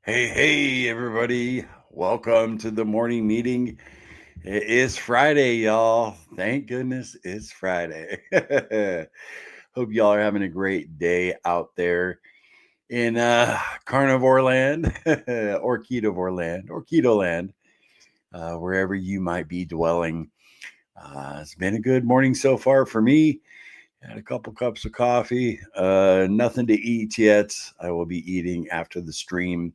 Hey, everybody. Welcome to the morning meeting. It is Friday, y'all. Thank goodness it's Friday. Hope y'all are having a great day out there in Carnivore land or Ketovore land or Keto land, wherever you might be dwelling. It's been a good morning so far for me. Had a couple cups of coffee. Nothing to eat yet. I will be eating after the stream.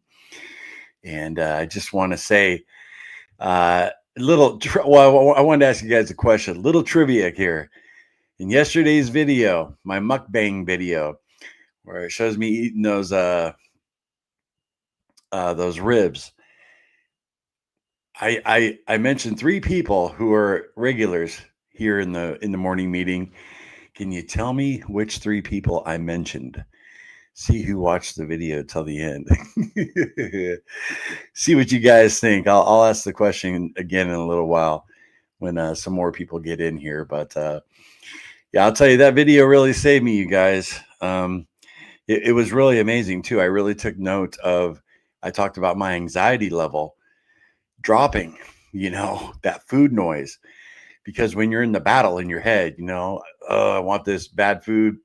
And I just want to say, I wanted to ask you guys a question. Little trivia here. In yesterday's video, my mukbang video, where it shows me eating those ribs, I mentioned three people who are regulars here in the morning meeting. Can you tell me which three people I mentioned? See who watched the video till the end. See what you guys think. I'll ask the question again in a little while when some more people get in here. But yeah, I'll tell you, that video really saved me, you guys. It was really amazing too. I really took note of, I talked about my anxiety level dropping, that food noise. Because when you're in the battle in your head, oh, I want this bad food.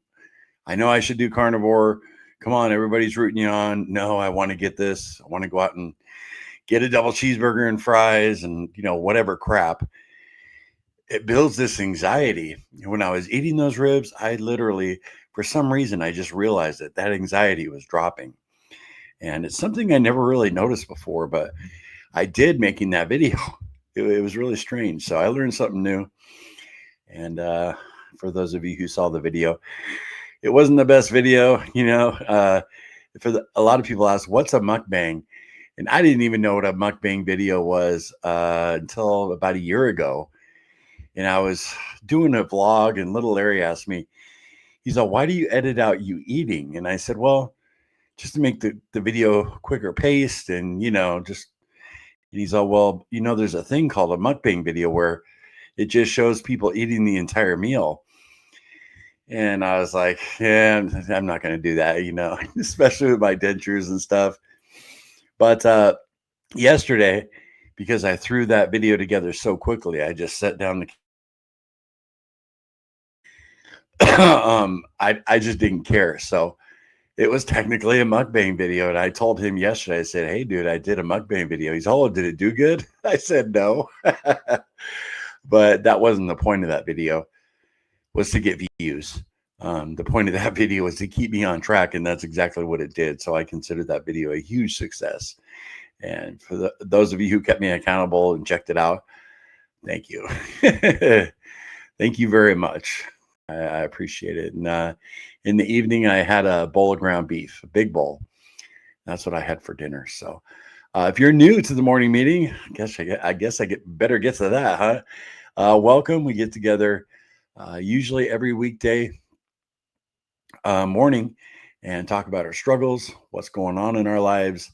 I know I should do carnivore. Come on, everybody's rooting you on. No, I want to get this. I want to go out and get a double cheeseburger and fries and, whatever crap. It builds this anxiety. When I was eating those ribs, I literally, for some reason, I just realized that anxiety was dropping. And it's something I never really noticed before, but I did making that video. It was really strange. So I learned something new. And for those of you who saw the video, it wasn't the best video, a lot of people ask, what's a mukbang? And I didn't even know what a mukbang video was until about a year ago. And I was doing a vlog and little Larry asked me, he's like, why do you edit out you eating? And I said, well, just to make the video quicker paced and, and he's like, well, there's a thing called a mukbang video where it just shows people eating the entire meal. And I was like, yeah, I'm not going to do that, especially with my dentures and stuff. But yesterday, because I threw that video together so quickly, I just sat down I just didn't care. So it was technically a mukbang video. And I told him yesterday, I said, hey, dude, I did a mukbang video. He's, oh, did it do good? I said, no. But that wasn't the point of that video, was to get views. The point of that video was to keep me on track, and that's exactly what it did. So I consider that video a huge success. And for those of you who kept me accountable and checked it out, thank you. Thank you very much. I appreciate it. And in the evening, I had a bowl of ground beef, a big bowl. That's what I had for dinner. So if you're new to the morning meeting, I guess I better get to that, huh? Welcome. We get together usually every weekday morning and talk about our struggles, what's going on in our lives.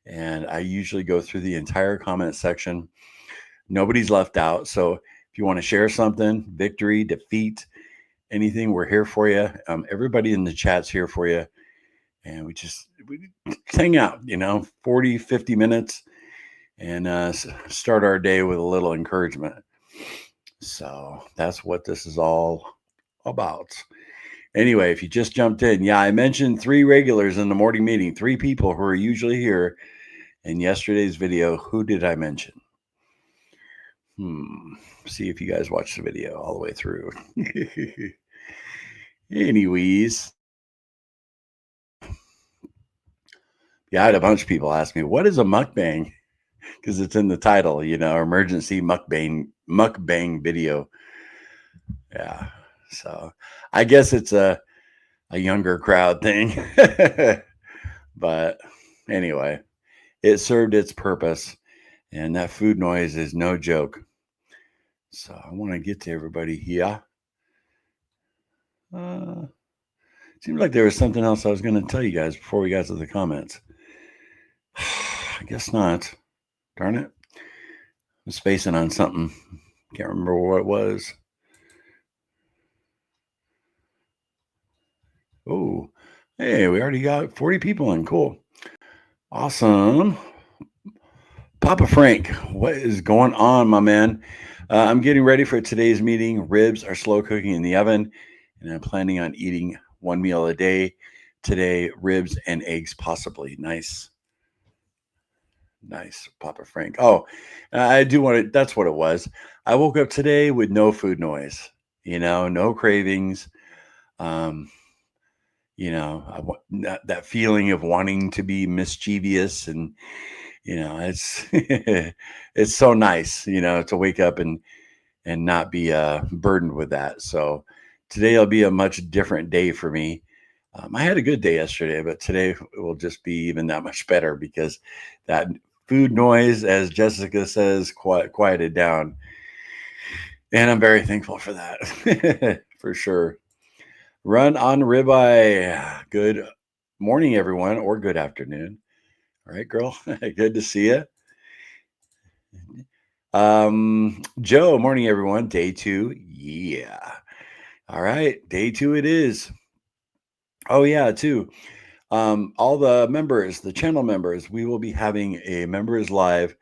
And I usually go through the entire comment section. Nobody's left out. So if you want to share something, victory, defeat, anything, we're here for you. Everybody in the chat's here for you. And we hang out, 40, 50 minutes and start our day with a little encouragement. So that's what this is all about. Anyway, if you just jumped in, yeah, I mentioned three regulars in the morning meeting, three people who are usually here. In yesterday's video, who did I mention? See if you guys watched the video all the way through. Anyways. Yeah, I had a bunch of people ask me, what is a mukbang? Because it's in the title, emergency mukbang video. Yeah. So I guess it's a younger crowd thing. But anyway, it served its purpose. And that food noise is no joke. So I want to get to everybody here. Seems like there was something else I was going to tell you guys before we got to the comments. I guess not. Darn it. I'm spacing on something. Can't remember what it was. Oh, hey, we already got 40 people in. Cool. Awesome. Papa Frank, what is going on, my man? I'm getting ready for today's meeting. Ribs are slow cooking in the oven, and I'm planning on eating one meal a day today, ribs and eggs, possibly. Nice. Nice, Papa Frank. Oh, I do want to, that's what it was. I woke up today with no food noise, no cravings. Um, that feeling of wanting to be mischievous, and it's it's so nice, to wake up and not be burdened with that. So today will be a much different day for me. I had a good day yesterday, but today will just be even that much better because that food noise, as Jessica says, quieted down, and I'm very thankful for that. For sure. Run on ribeye. Good morning, everyone, or good afternoon. All right, girl. Good to see you. Joe, morning, everyone. Day 2. Yeah. All right. Day 2 it is. Oh, yeah, too. All the members, the channel members, we will be having a members live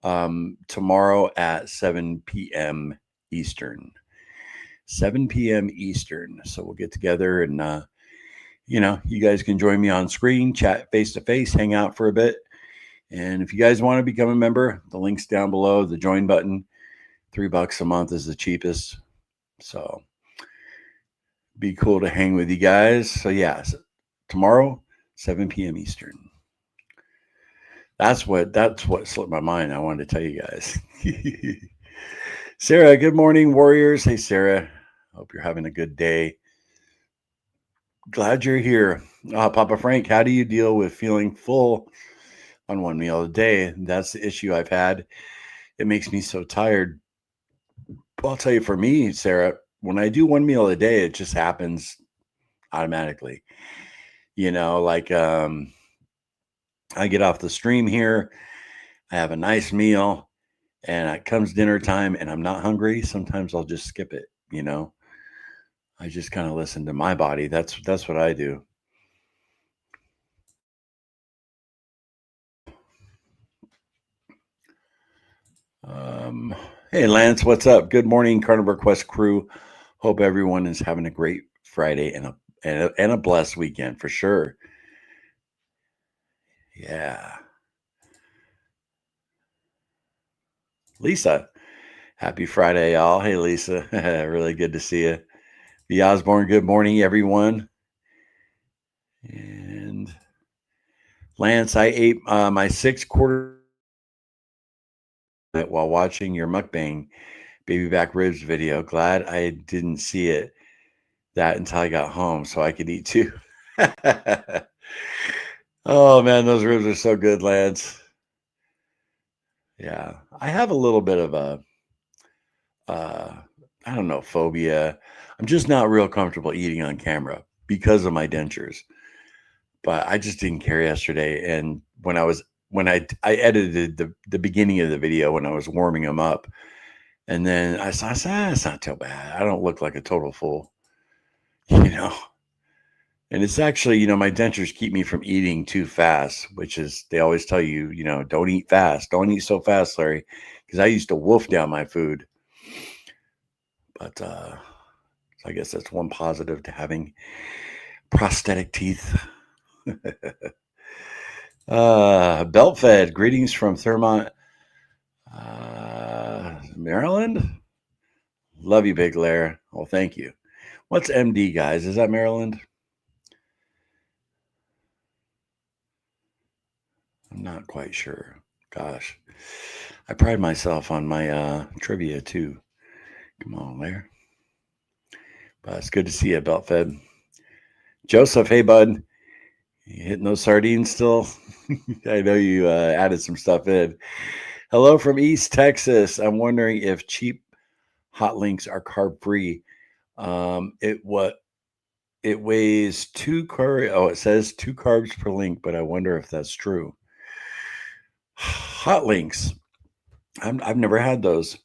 tomorrow at 7 p.m. Eastern. 7 p.m. Eastern. So we'll get together and you guys can join me on screen, chat face to face, hang out for a bit. And if you guys want to become a member, the link's down below, the join button. $3 a month is the cheapest. So be cool to hang with you guys. So yeah, tomorrow, 7 p.m. Eastern. That's what slipped my mind. I wanted to tell you guys. Sarah, good morning, warriors. Hey, Sarah. Hope you're having a good day. Glad you're here. Papa Frank, how do you deal with feeling full on one meal a day? That's the issue I've had. It makes me so tired. I'll tell you, for me, Sarah, when I do one meal a day, it just happens automatically. Like I get off the stream here, I have a nice meal, and it comes dinner time and I'm not hungry. Sometimes I'll just skip it. I just kind of listen to my body. That's what I do. Hey, Lance, what's up? Good morning, Carnivore Quest crew. Hope everyone is having a great Friday and a blessed weekend for sure. Yeah. Lisa, happy Friday, y'all. Hey, Lisa. Really good to see you. The Osborne, good morning, everyone. And Lance, I ate my 6-quarter while watching your mukbang baby back ribs video. Glad I didn't see that until I got home so I could eat too. Oh man, those ribs are so good, Lance. Yeah, I have a little bit of a I don't know, phobia. I'm just not real comfortable eating on camera because of my dentures. But I just didn't care yesterday, and when I edited the beginning of the video when I was warming them up, and then I said, it's not too bad. I don't look like a total fool, you know. And it's actually, my dentures keep me from eating too fast, which is, they always tell you, don't eat fast. Don't eat so fast, Larry, because I used to wolf down my food. But I guess that's one positive to having prosthetic teeth. Belt fed. Greetings from Thurmont, Maryland. Love you, Big Lair. Well, thank you. What's MD, guys? Is that Maryland? I'm not quite sure. Gosh, I pride myself on my trivia too. Come on, Lair. But it's good to see you, Belt Fed. Joseph, hey bud, you hitting those sardines still? I know you added some stuff in. Hello from East Texas. I'm wondering if cheap hot links are carb free. It weighs 2 it says 2 carbs per link, but I wonder if that's true. Hot links. I've never had those.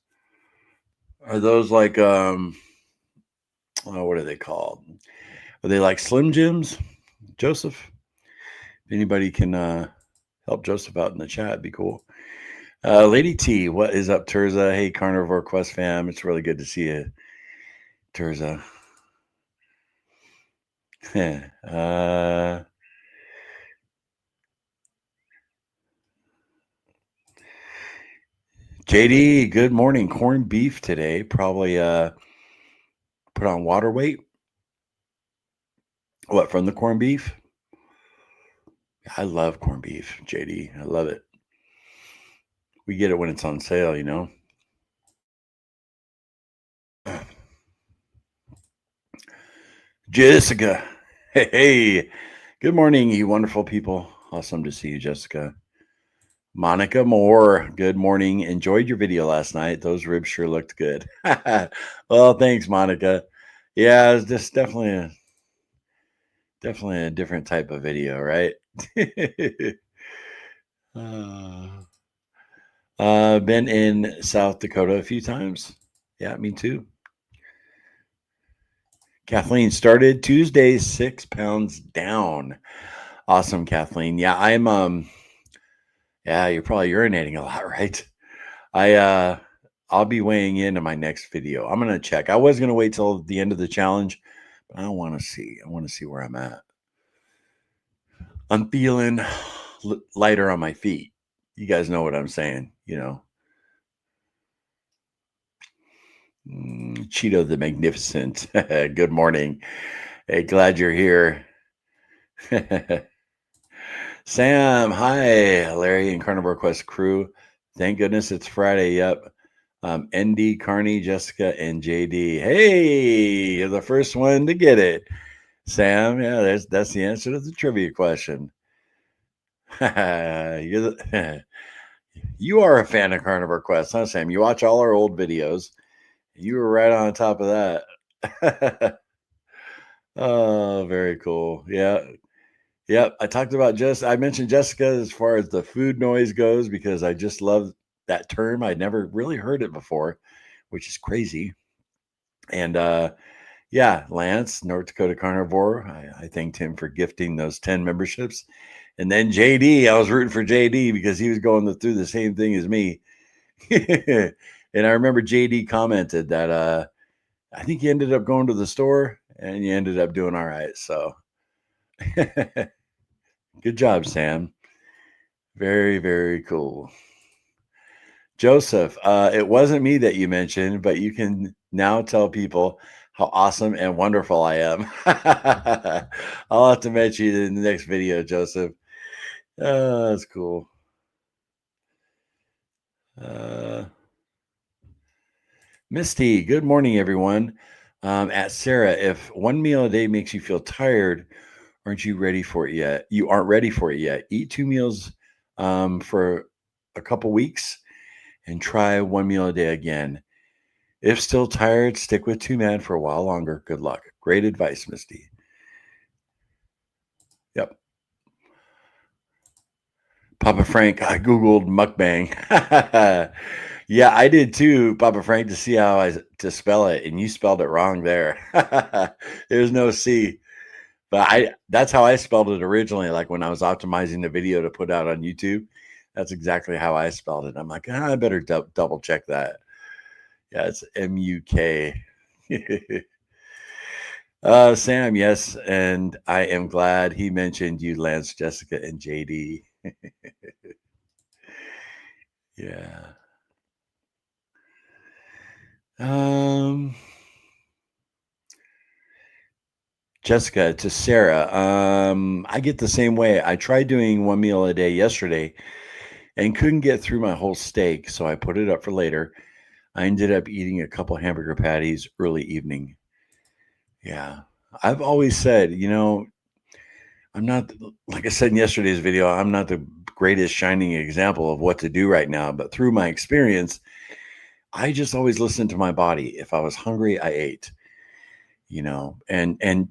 Are those like what are they called? Are they like Slim Jims, Joseph? If anybody can help Joseph out in the chat, it'd be cool. Lady T, what is up, Terza? Hey, Carnivore Quest fam. It's really good to see you, Terza. JD, good morning. Corned beef today. Probably put on water weight. What, from the corned beef? I love corned beef, JD. I love it. We get it when it's on sale, you know. Jessica. Hey. Good morning, you wonderful people. Awesome to see you, Jessica. Monica Moore, good morning. Enjoyed your video last night. Those ribs sure looked good. Well, thanks, Monica. Yeah, it's just definitely a different type of video, right? Been in South Dakota a few times. Yeah, me too. Kathleen started Tuesday, 6 pounds down. Awesome, Kathleen. Yeah, I'm yeah, you're probably urinating a lot, right? I'll be weighing in my next video. I'm gonna check. I was gonna wait till the end of the challenge, but I want to see. I want to see where I'm at. I'm feeling lighter on my feet. You guys know what I'm saying, you know. Cheeto the Magnificent. Good morning. Hey, glad you're here. Sam, hi. Larry and Carnivore Quest crew. Thank goodness it's Friday. Yep. ND, Carney, Jessica, and JD. Hey, you're the first one to get it. Sam, yeah, that's the answer to the trivia question. You are a fan of Carnivore Quest, huh, Sam? You watch all our old videos. You were right on top of that. Oh, very cool. Yeah. Yep. I mentioned Jessica as far as the food noise goes because I just love that term. I'd never really heard it before, which is crazy. And yeah, Lance, North Dakota Carnivore. I thanked him for gifting those 10 memberships. And then JD, I was rooting for JD because he was going through the same thing as me. And I remember JD commented that I think you ended up going to the store and you ended up doing all right. So good job, Sam. Very, very cool. Joseph, it wasn't me that you mentioned, but you can now tell people how awesome and wonderful I am. I'll have to mention you in the next video, Joseph. That's cool. Misty, good morning, everyone. At Sarah, if one meal a day makes you feel tired, aren't you ready for it yet? You aren't ready for it yet. Eat 2 meals for a couple weeks and try 1 meal a day again. If still tired, stick with 2 man for a while longer. Good luck. Great advice, Misty. Yep. Papa Frank, I Googled mukbang. Yeah, I did too, Papa Frank, to see how to spell it, and you spelled it wrong there. There's no C. But that's how I spelled it originally, like when I was optimizing the video to put out on YouTube. That's exactly how I spelled it. I'm like, I better double check that. Yeah, it's MUK. Sam, yes, and I am glad he mentioned you, Lance, Jessica, and JD. Yeah. Jessica, to Sarah, I get the same way. I tried doing 1 meal a day yesterday and couldn't get through my whole steak, so I put it up for later. I ended up eating a couple hamburger patties early evening. Yeah. I've always said, I'm not, like I said in yesterday's video, I'm not the greatest shining example of what to do right now, but through my experience, I just always listened to my body. If I was hungry, I ate, and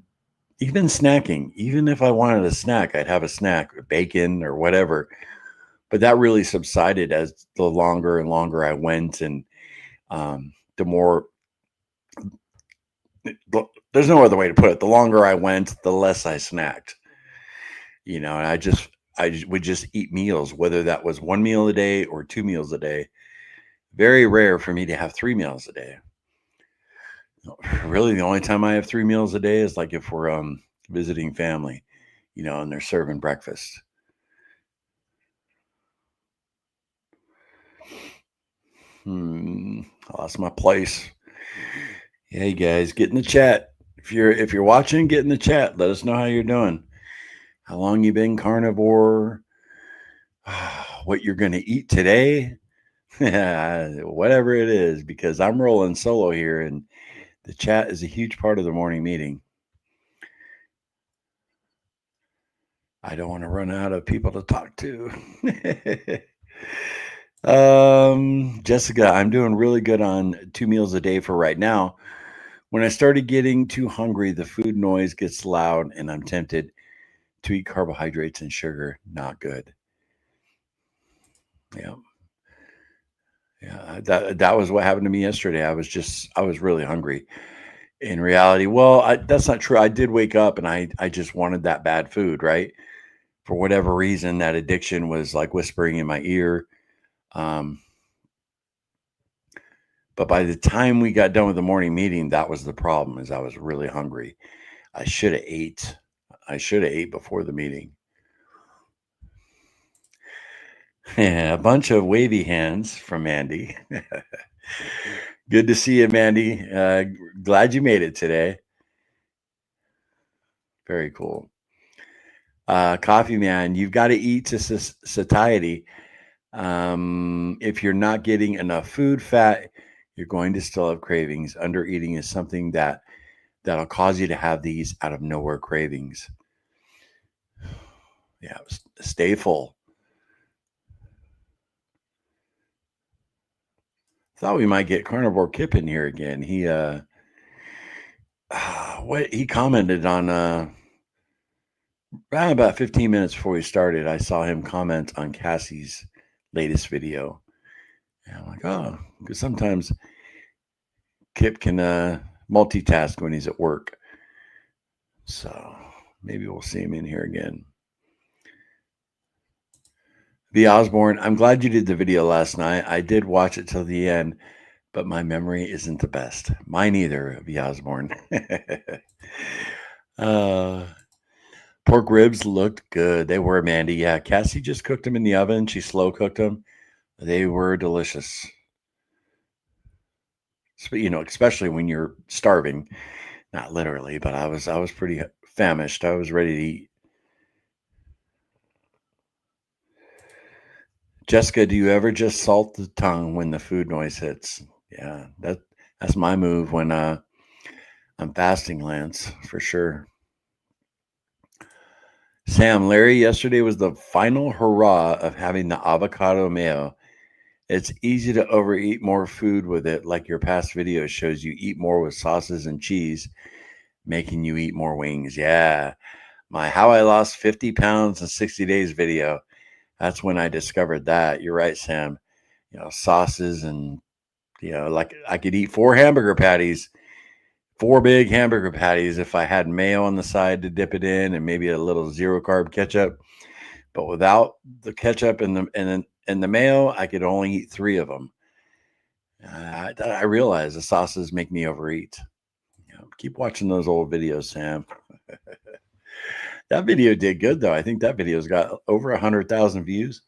even snacking, even if I wanted a snack, I'd have a snack, bacon or whatever. But that really subsided as the longer and longer I went. And the more, there's no other way to put it. The longer I went, the less I snacked. And I would just eat meals, whether that was one meal a day or two meals a day. Very rare for me to have three meals a day. Really, the only time I have three meals a day is like if we're visiting family, and they're serving breakfast. I lost my place. Hey guys, get in the chat. If you're watching, get in the chat. Let us know how you're doing. How long you been carnivore? What you're going to eat today? Whatever it is, because I'm rolling solo here, and the chat is a huge part of the morning meeting. I don't want to run out of people to talk to. Jessica, I'm doing really good on 2 meals a day for right now. When I started getting too hungry, the food noise gets loud and I'm tempted to eat carbohydrates and sugar. Not good. Yeah. Yeah. That was what happened to me yesterday. I was really hungry. In reality, well, that's not true. I did wake up and I just wanted that bad food, right? For whatever reason, that addiction was like whispering in my ear. But by the time we got done with the morning meeting, that was the problem, is I was really hungry. I should have ate. I should have ate before the meeting. Yeah, a bunch of wavy hands from Mandy. Good to see you, Mandy. Glad you made it today. Very cool. Coffee Man, you've got to eat to satiety. If you're not getting enough food, fat, you're going to still have cravings. Under eating is something that'll cause you to have these out of nowhere cravings. Yeah, stay full. Thought we might get Carnivore Kip in here again. He commented on around about 15 minutes before we started. I saw him comment on Cassie's latest video. And I'm like, oh, because sometimes Kip can multitask when he's at work. So maybe we'll see him in here again. V. Osborne, I'm glad you did the video last night. I did watch it till the end, but my memory isn't the best. Mine either, V. Osborne. Pork ribs looked good. They were, Mandy. Yeah, Cassie just cooked them in the oven. She slow cooked them. They were delicious. Especially when you're starving. Not literally, but I was pretty famished. I was ready to eat. Jessica, do you ever just salt the tongue when the food noise hits? Yeah, that's my move when I'm fasting, Lance, for sure. Sam, Larry, yesterday was the final hurrah of having the avocado mayo. It's easy to overeat more food with it, like your past video shows you eat more with sauces and cheese, making you eat more wings. Yeah, my How I Lost 50 Pounds in 60 Days video. That's when I discovered that. You're right, Sam. Sauces and, like I could eat 4 hamburger patties, 4 big hamburger patties if I had mayo on the side to dip it in and maybe a little zero carb ketchup. But without the ketchup and the mayo, I could only eat 3 of them. I realize the sauces make me overeat. Keep watching those old videos, Sam. That video did good, though. I think that video's got over 100,000 views.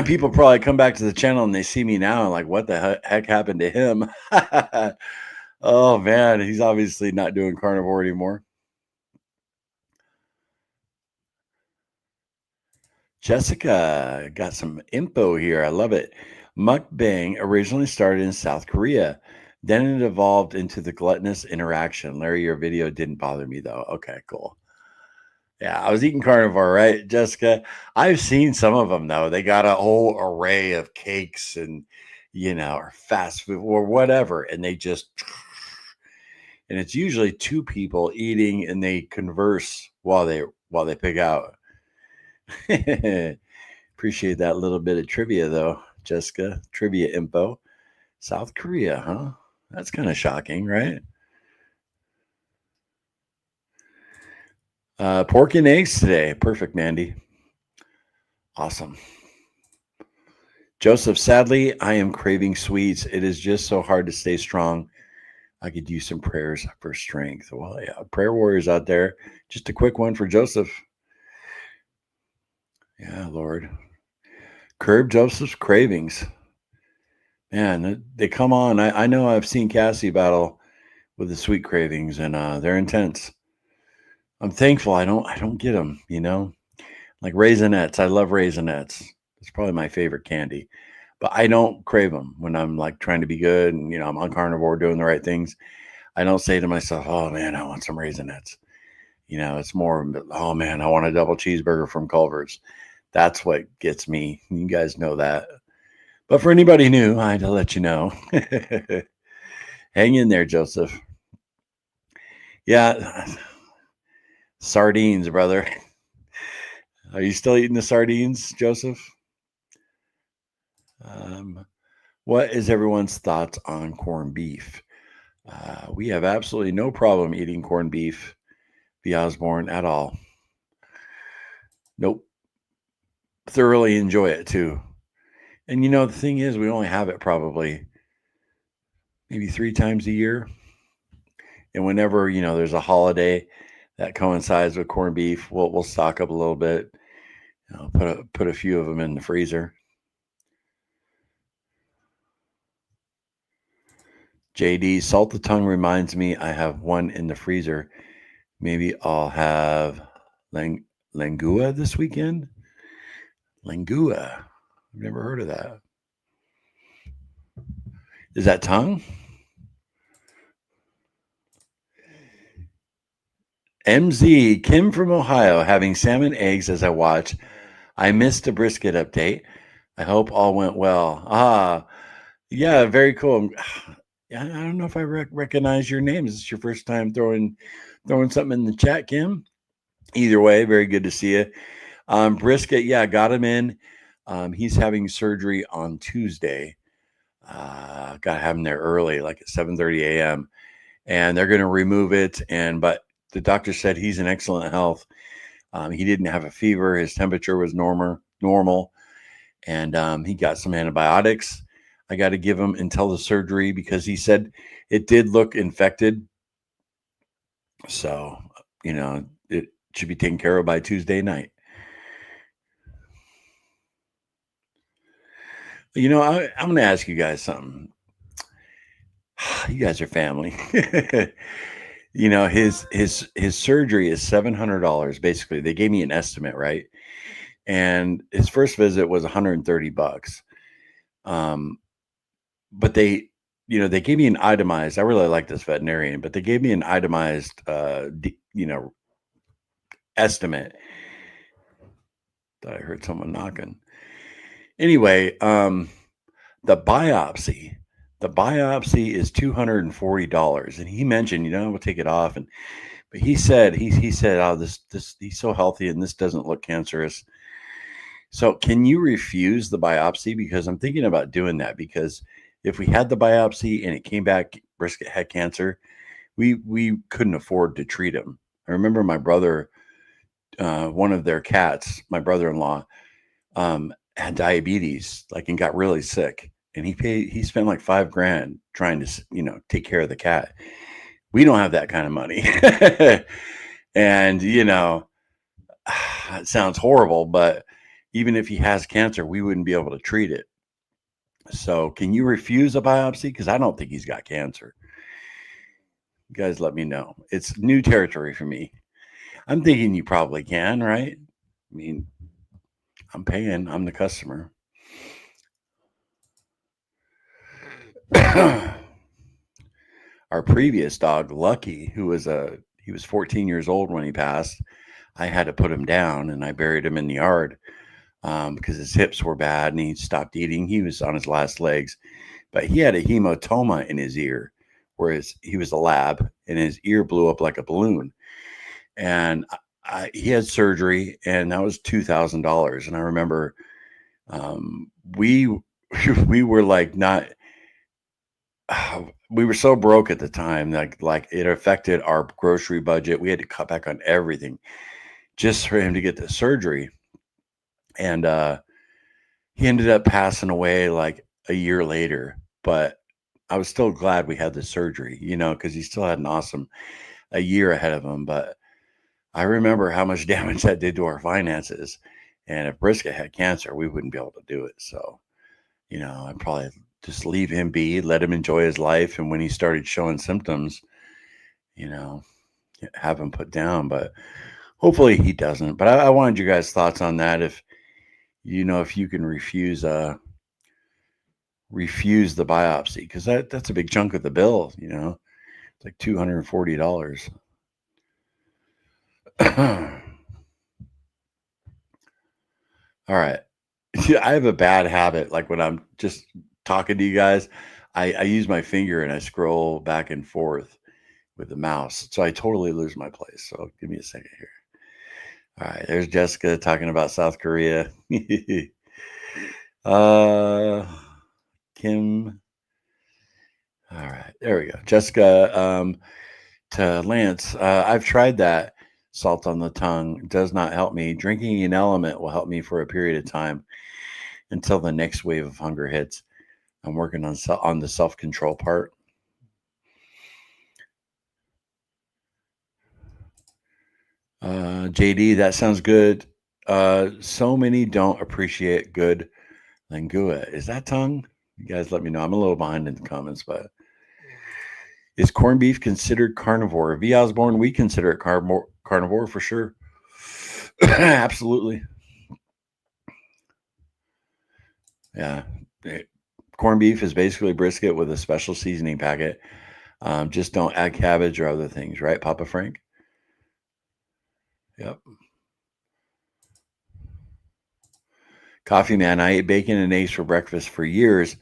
People probably come back to the channel and they see me now and like, what the heck happened to him? Oh, man, he's obviously not doing carnivore anymore. Jessica got some info here. I love it. Mukbang originally started in South Korea. Then it evolved into the gluttonous interaction. Larry, your video didn't bother me, though. Okay, cool. Yeah, I was eating carnivore, right, Jessica? I've seen some of them, though. They got a whole array of cakes and, or fast food or whatever. And and it's usually 2 people eating and they converse while they pig out. Appreciate that little bit of trivia, though, Jessica. Trivia info. South Korea, huh? That's kind of shocking, right? Pork and eggs today. Perfect, Mandy. Awesome. Joseph, sadly, I am craving sweets. It is just so hard to stay strong. I could use some prayers for strength. Well, yeah, prayer warriors out there. Just a quick one for Joseph. Yeah, Lord. Curb Joseph's cravings. Man, they come on. I know I've seen Cassie battle with the sweet cravings, and they're intense. I'm thankful I don't get them, like Raisinets. I love Raisinets. It's probably my favorite candy, but I don't crave them when I'm like trying to be good and I'm on carnivore doing the right things. I don't say to myself, "Oh man, I want some Raisinets." It's more, "Oh man, I want a double cheeseburger from Culver's." That's what gets me. You guys know that. But for anybody new, I had to let you know. Hang in there, Joseph. Yeah, sardines, brother. Are you still eating the sardines, Joseph? Um, what is everyone's thoughts on corned beef? We have absolutely no problem eating corned beef, the Osborne, at all. Nope. Thoroughly enjoy it too. And the thing is, we only have it probably maybe 3 times a year. And whenever, there's a holiday that coincides with corned beef, we'll stock up a little bit. Put a few of them in the freezer. JD, salt the tongue reminds me I have one in the freezer. Maybe I'll have langua this weekend. Langua. I've never heard of that. Is that tongue? MZ, Kim from Ohio, having salmon eggs as I watch. I missed a brisket update. I hope all went well. Yeah, very cool. I don't know if I recognize your name. Is this your first time throwing something in the chat, Kim? Either way, very good to see you. Brisket, yeah, got him in. He's having surgery on Tuesday. Got to have him there early, like at 7:30 a.m. And they're going to remove it. But the doctor said he's in excellent health. He didn't have a fever. His temperature was normal. And he got some antibiotics. I got to give him until the surgery because he said it did look infected. So, it should be taken care of by Tuesday night. I'm going to ask you guys something. You guys are family. His surgery is $700. Basically, they gave me an estimate, right? And his first visit was $130. But they gave me an itemized. I really like this veterinarian, but they gave me an itemized, estimate. Thought I heard someone knocking. Anyway, the biopsy is $240, and he mentioned, we'll take it off, but he said, oh, this he's so healthy, and this doesn't look cancerous. So, can you refuse the biopsy? Because I'm thinking about doing that. Because if we had the biopsy and it came back brisket had cancer, we couldn't afford to treat him. I remember my brother, one of their cats, my brother-in-law, had diabetes, and got really sick. And he spent like $5,000 trying to, take care of the cat. We don't have that kind of money. And, it sounds horrible, but even if he has cancer, we wouldn't be able to treat it. So can you refuse a biopsy? Because I don't think he's got cancer. You guys let me know. It's new territory for me. I'm thinking you probably can, right? I mean, I'm paying. I'm the customer. Our previous dog, Lucky, he was 14 years old when he passed. I had to put him down and I buried him in the yard because his hips were bad and he stopped eating. He was on his last legs, but he had a hematoma in his ear, whereas he was a lab and his ear blew up like a balloon. And he had surgery, and that was $2,000. And I remember we we were like not we were so broke at the time, like it affected our grocery budget. We had to cut back on everything just for him to get the surgery. And he ended up passing away like a year later. But I was still glad we had the surgery, because he still had a year ahead of him. But I remember how much damage that did to our finances. And if Brisket had cancer, we wouldn't be able to do it. So, I'd probably just leave him be, let him enjoy his life. And when he started showing symptoms, you know, have him put down. But hopefully he doesn't. But I wanted you guys' thoughts on that. If you can refuse the biopsy, because that's a big chunk of the bill. It's like $240. All right. I have a bad habit. Like when I'm just talking to you guys, I use my finger and I scroll back and forth with the mouse. So I totally lose my place. So give me a second here. All right. There's Jessica talking about South Korea. uh, Kim. All right. There we go. Jessica, to Lance, I've tried that salt on the tongue. It does not help me. Drinking an element will help me for a period of time until the next wave of hunger hits. I'm working on the self-control part. JD, that sounds good. So many don't appreciate good lingua. Is that tongue? You guys let me know. I'm a little behind in the comments, but is corned beef considered carnivore? V. Osborne, we consider it carnivore for sure. Absolutely. Yeah. Corned beef is basically brisket with a special seasoning packet. Just don't add cabbage or other things, right, Papa Frank? Yep. Coffee man, I ate bacon and eggs for breakfast for years,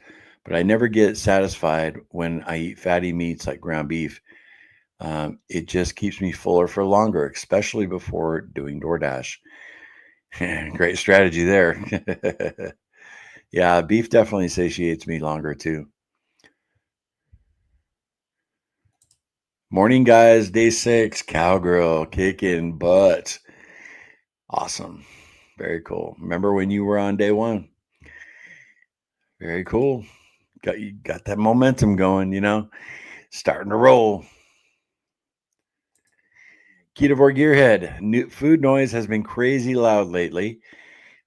but I never get satisfied when I eat fatty meats like ground beef. It just keeps me fuller for longer, especially before doing DoorDash. Great strategy there. Yeah, beef definitely satiates me longer too. Morning, guys. Day 6, cowgirl kicking butt. Awesome. Very cool. Remember when you were on day 1? Very cool. You got that momentum going, starting to roll. Ketovore Gearhead. New food noise has been crazy loud lately.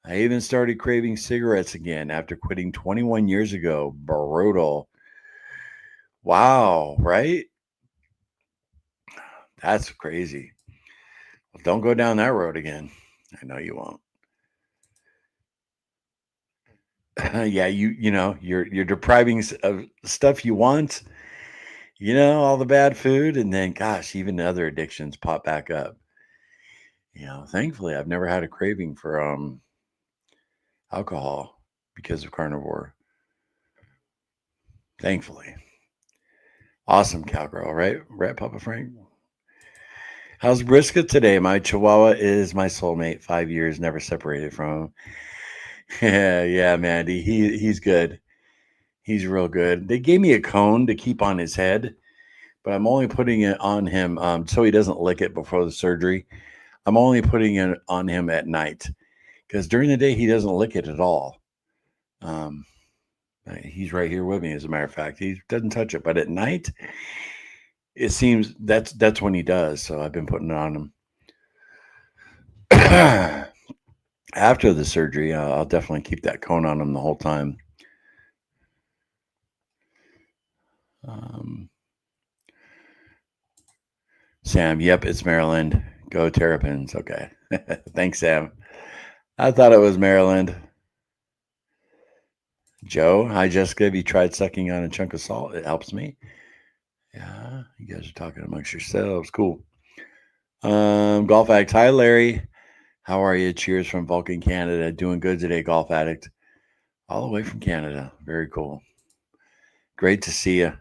I even started craving cigarettes again after quitting 21 years ago. Brutal. Wow, right? That's crazy. Well, don't go down that road again. I know you won't. Yeah, you're depriving of stuff you want, all the bad food, and then gosh, even other addictions pop back up. Thankfully I've never had a craving for alcohol because of carnivore. Thankfully. Awesome cowgirl, right? Right, Papa Frank? How's brisket today? My Chihuahua is my soulmate. 5 years, never separated from him. Yeah, Mandy. He's good. He's real good. They gave me a cone to keep on his head, but I'm only putting it on him so he doesn't lick it before the surgery. I'm only putting it on him at night because during the day he doesn't lick it at all. Um, he's right here with me, as a matter of fact. He doesn't touch it, but at night, it seems that's when he does. So I've been putting it on him. After the surgery, I'll definitely keep that cone on him the whole time. Um, Sam, yep, it's Maryland. Go Terrapins. Okay. Thanks, Sam. I thought it was Maryland. Joe, hi, Jessica. Have you tried sucking on a chunk of salt? It helps me. Yeah, you guys are talking amongst yourselves. Cool. Golf Addict. Hi, Larry. How are you? Cheers from Vulcan, Canada. Doing good today, Golf Addict. All the way from Canada. Very cool. Great to see you.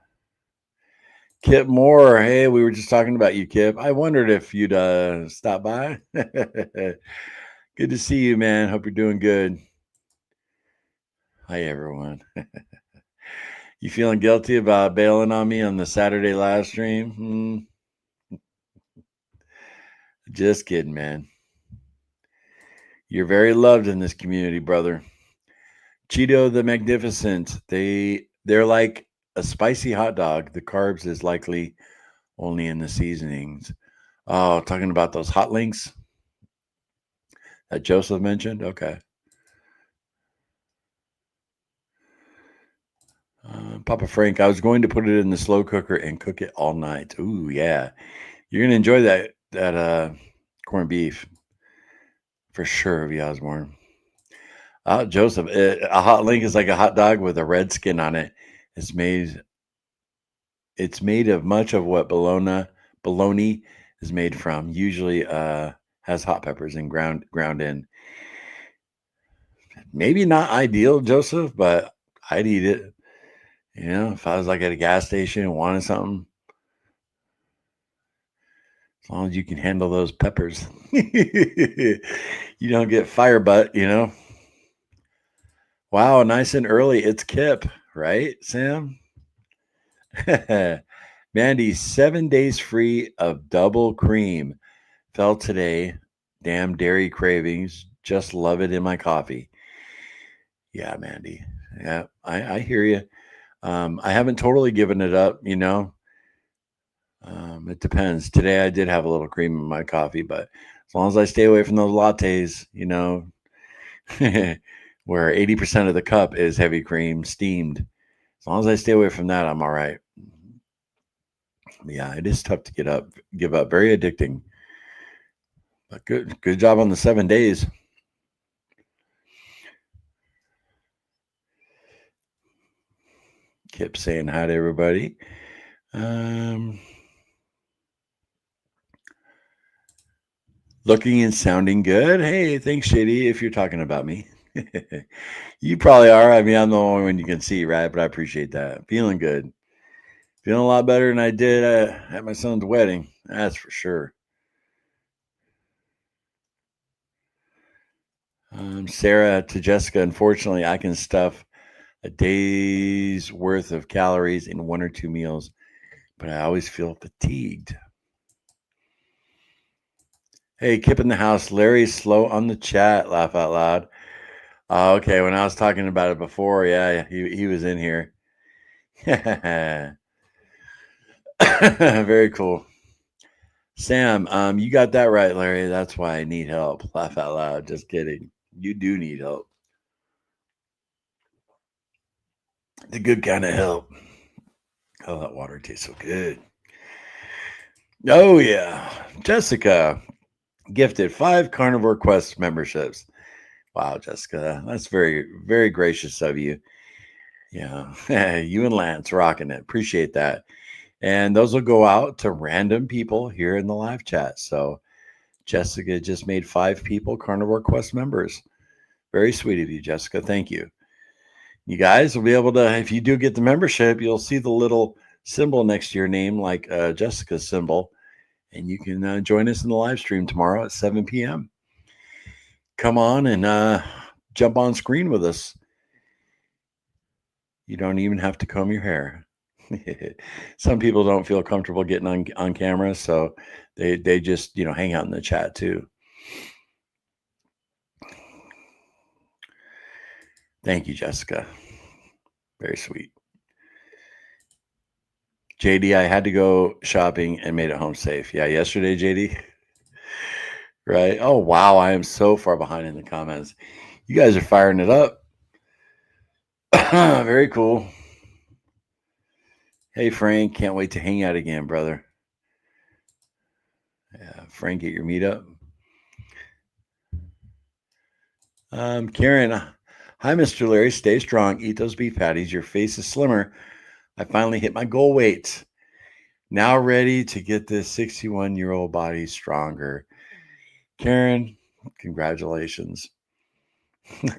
Kip Moore. Hey, we were just talking about you, Kip. I wondered if you'd stop by. Good to see you, man. Hope you're doing good. Hi, everyone. You feeling guilty about bailing on me on the Saturday live stream? Just kidding, man. You're very loved in this community, brother. Cheeto the Magnificent. They're like a spicy hot dog. The carbs is likely only in the seasonings. Oh, talking about those hot links that Joseph mentioned. Okay. Papa Frank, I was going to put it in the slow cooker and cook it all night. Ooh, yeah. You're gonna enjoy that corned beef for sure, V. Osborne. Joseph, a hot link is like a hot dog with a red skin on it. It's made it's made of much of what bologna is made from. Usually has hot peppers and ground in. Maybe not ideal, Joseph, but I'd eat it. You know, if I was like at a gas station and wanted something, as long as you can handle those peppers. You don't get fire butt, you know. Wow, nice and early. It's Kip, right, Sam? Mandy, 7 days free of double cream. Fell today. Damn dairy cravings. Just love it in my coffee. Yeah, Mandy. Yeah, I hear you. I haven't totally given it up, you know. It depends. Today I did have a little cream in my coffee, but as long as I stay away from those lattes, you know, where 80% of the cup is heavy cream steamed. As long as I stay away from that, I'm all right. Yeah, it is tough to give up. Very addicting. But good job on the 7 days. Kept saying hi to everybody. Looking and sounding good. Hey, thanks, Shady, if you're talking about me. You probably are. I mean, I'm the only one you can see, right? But I appreciate that. Feeling good. Feeling a lot better than I did at my son's wedding. That's for sure. Sarah to Jessica, unfortunately, I can stuff a day's worth of calories in 1 or 2 meals, but I always feel fatigued. Hey, Kip in the house. Larry's slow on the chat. Laugh out loud. Okay, when I was talking about it before, yeah, he was in here. Very cool. Sam, you got that right, Larry. That's why I need help. Laugh out loud. Just kidding. You do need help. The good kind of help. Oh, that water tastes so good. Oh, yeah. Jessica gifted 5 Carnivore Quest memberships. Wow, Jessica. That's very, very gracious of you. Yeah. You and Lance rocking it. Appreciate that. And those will go out to random people here in the live chat. So Jessica just made 5 people Carnivore Quest members. Very sweet of you, Jessica. Thank you. You guys will be able to, if you do get the membership, you'll see the little symbol next to your name, like Jessica's symbol, and you can join us in the live stream tomorrow at 7 p.m. Come on and jump on screen with us. You don't even have to comb your hair. Some people don't feel comfortable getting on camera, so they just hang out in the chat too. Thank you, Jessica. Very sweet. JD, I had to go shopping and made it home safe. Yeah, yesterday, JD. Right? Oh, wow. I am so far behind in the comments. You guys are firing it up. Very cool. Hey, Frank. Can't wait to hang out again, brother. Yeah, Frank, get your meetup. Karen, hi, Mr. Larry. Stay strong. Eat those beef patties. Your face is slimmer. I finally hit my goal weight. Now ready to get this 61-year-old body stronger. Karen, congratulations.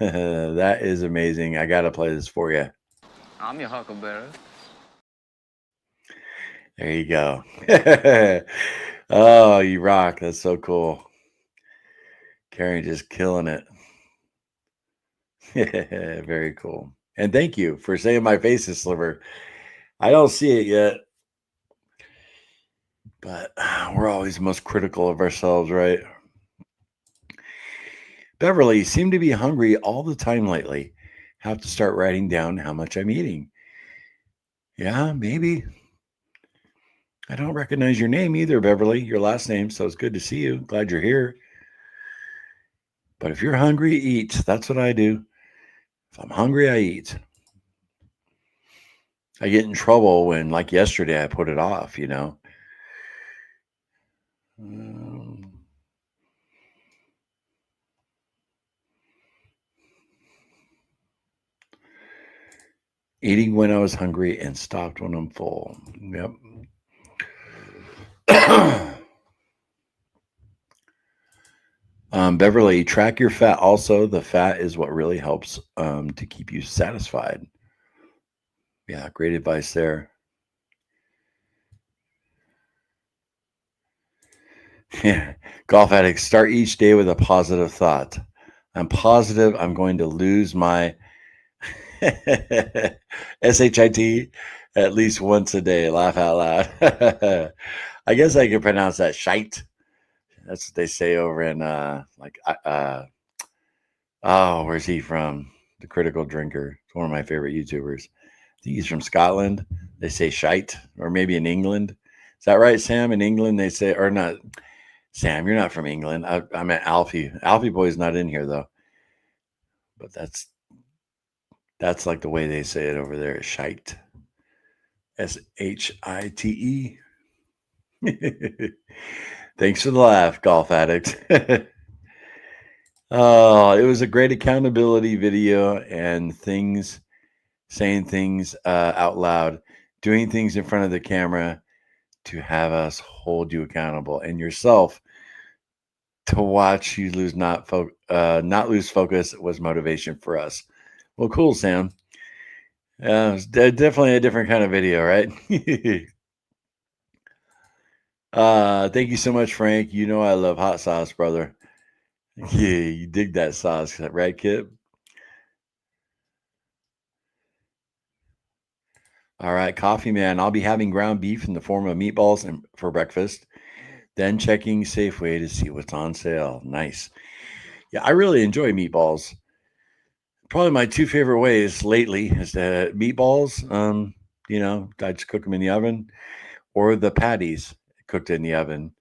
That is amazing. I got to play this for you. I'm your huckleberry. There you go. Oh, you rock. That's so cool. Karen just killing it. Very cool. And thank you for saying my face is slimmer. I don't see it yet, but we're always most critical of ourselves, right? Beverly, seem to be hungry all the time lately. Have to start writing down how much I'm eating. Yeah, maybe. I don't recognize your name either, Beverly, your last name, so it's good to see you. Glad you're here. But if you're hungry, eat. That's what I do. If I'm hungry, I eat. I get in trouble when, like yesterday, I put it off, Um, Eating when I was hungry and stopped when I'm full. Yep. Beverly, track your fat. Also, the fat is what really helps to keep you satisfied. Yeah, great advice there. Yeah. Golf addicts, start each day with a positive thought. I'm positive I'm going to lose my SHIT at least once a day. Laugh out loud. I guess I can pronounce that shite. That's what they say over in oh, where's he from? The Critical Drinker. It's one of my favorite YouTubers. I think he's from Scotland. They say shite, or maybe in England. Is that right, Sam? In England, they say, or not. Sam, you're not from England. I'm at Alfie. Alfie Boy's not in here though. But that's like the way they say it over there. Shite. SHITE. Thanks for the laugh, golf addict. Oh, it was a great accountability video and saying things out loud, doing things in front of the camera to have us hold you accountable and yourself to watch you not lose focus was motivation for us. Well, cool, Sam. It's definitely a different kind of video, right? Thank you so much, Frank. You know I love hot sauce, brother. Yeah, you dig that sauce, right, Kip? All right, coffee man. I'll be having ground beef in the form of meatballs for breakfast. Then checking Safeway to see what's on sale. Nice. Yeah, I really enjoy meatballs. Probably my two favorite ways lately is the meatballs. I just cook them in the oven, or the patties cooked in the oven.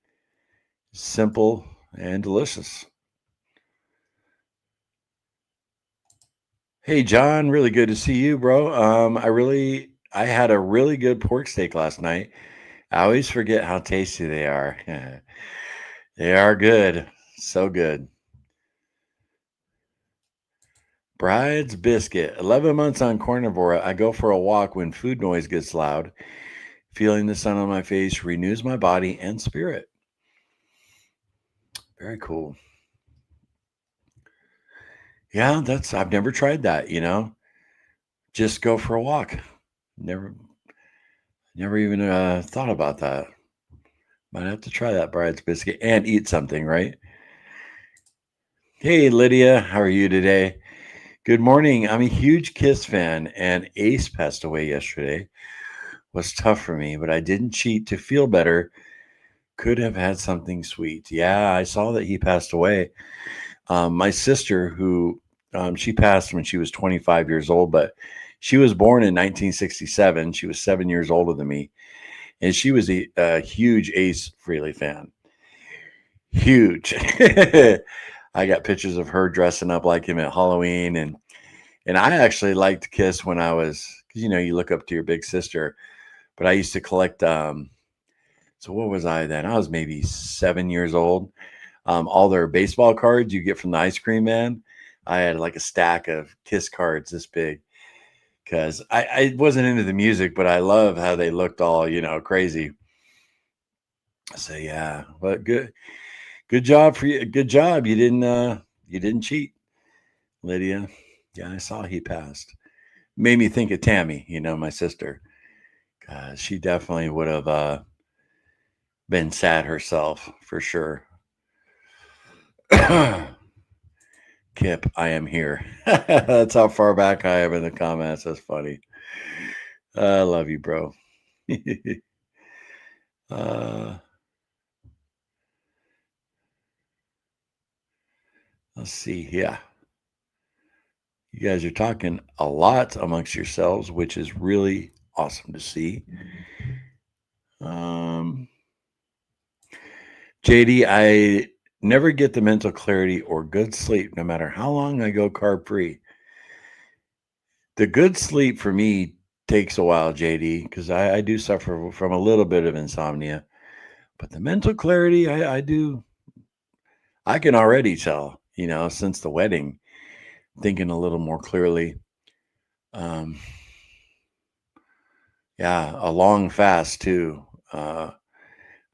Simple and delicious. Hey, John, really good to see you, bro. I had a really good pork steak last night. I always forget how tasty they are. They are good. So good. Bride's biscuit. 11 months on carnivore. I go for a walk when food noise gets loud. Feeling the sun on my face renews my body and spirit. Very cool. Yeah, I've never tried that. Just go for a walk. Never even thought about that. Might have to try that bride's biscuit and eat something, right? Hey, Lydia, how are you today? Good morning. I'm a huge Kiss fan, and Ace passed away yesterday. Was tough for me, but I didn't cheat to feel better. Could have had something sweet. Yeah, I saw that he passed away. My sister, who she passed when she was 25 years old, but she was born in 1967. She was 7 years older than me, and she was a huge Ace Frehley fan. Huge. I got pictures of her dressing up like him at Halloween, and I actually liked Kiss when I was, because you look up to your big sister, but I used to collect. So what was I then? I was maybe 7 years old. All their baseball cards you get from the ice cream man. I had like a stack of Kiss cards this big because I wasn't into the music, but I love how they looked all crazy. So yeah, but good job for you. Good job. You didn't cheat, Lydia. Yeah, I saw he passed. Made me think of Tammy, my sister. She definitely would have been sad herself for sure. Kip, I am here. That's how far back I am in the comments. That's funny. I love you, bro. uh, let's see. Yeah. You guys are talking a lot amongst yourselves, which is really awesome to see. JD, I never get the mental clarity or good sleep no matter how long I go carb free. The good sleep for me takes a while, JD, because I do suffer from a little bit of insomnia. But the mental clarity, I do, I can already tell, since the wedding, thinking a little more clearly. Um, yeah, a long fast too. I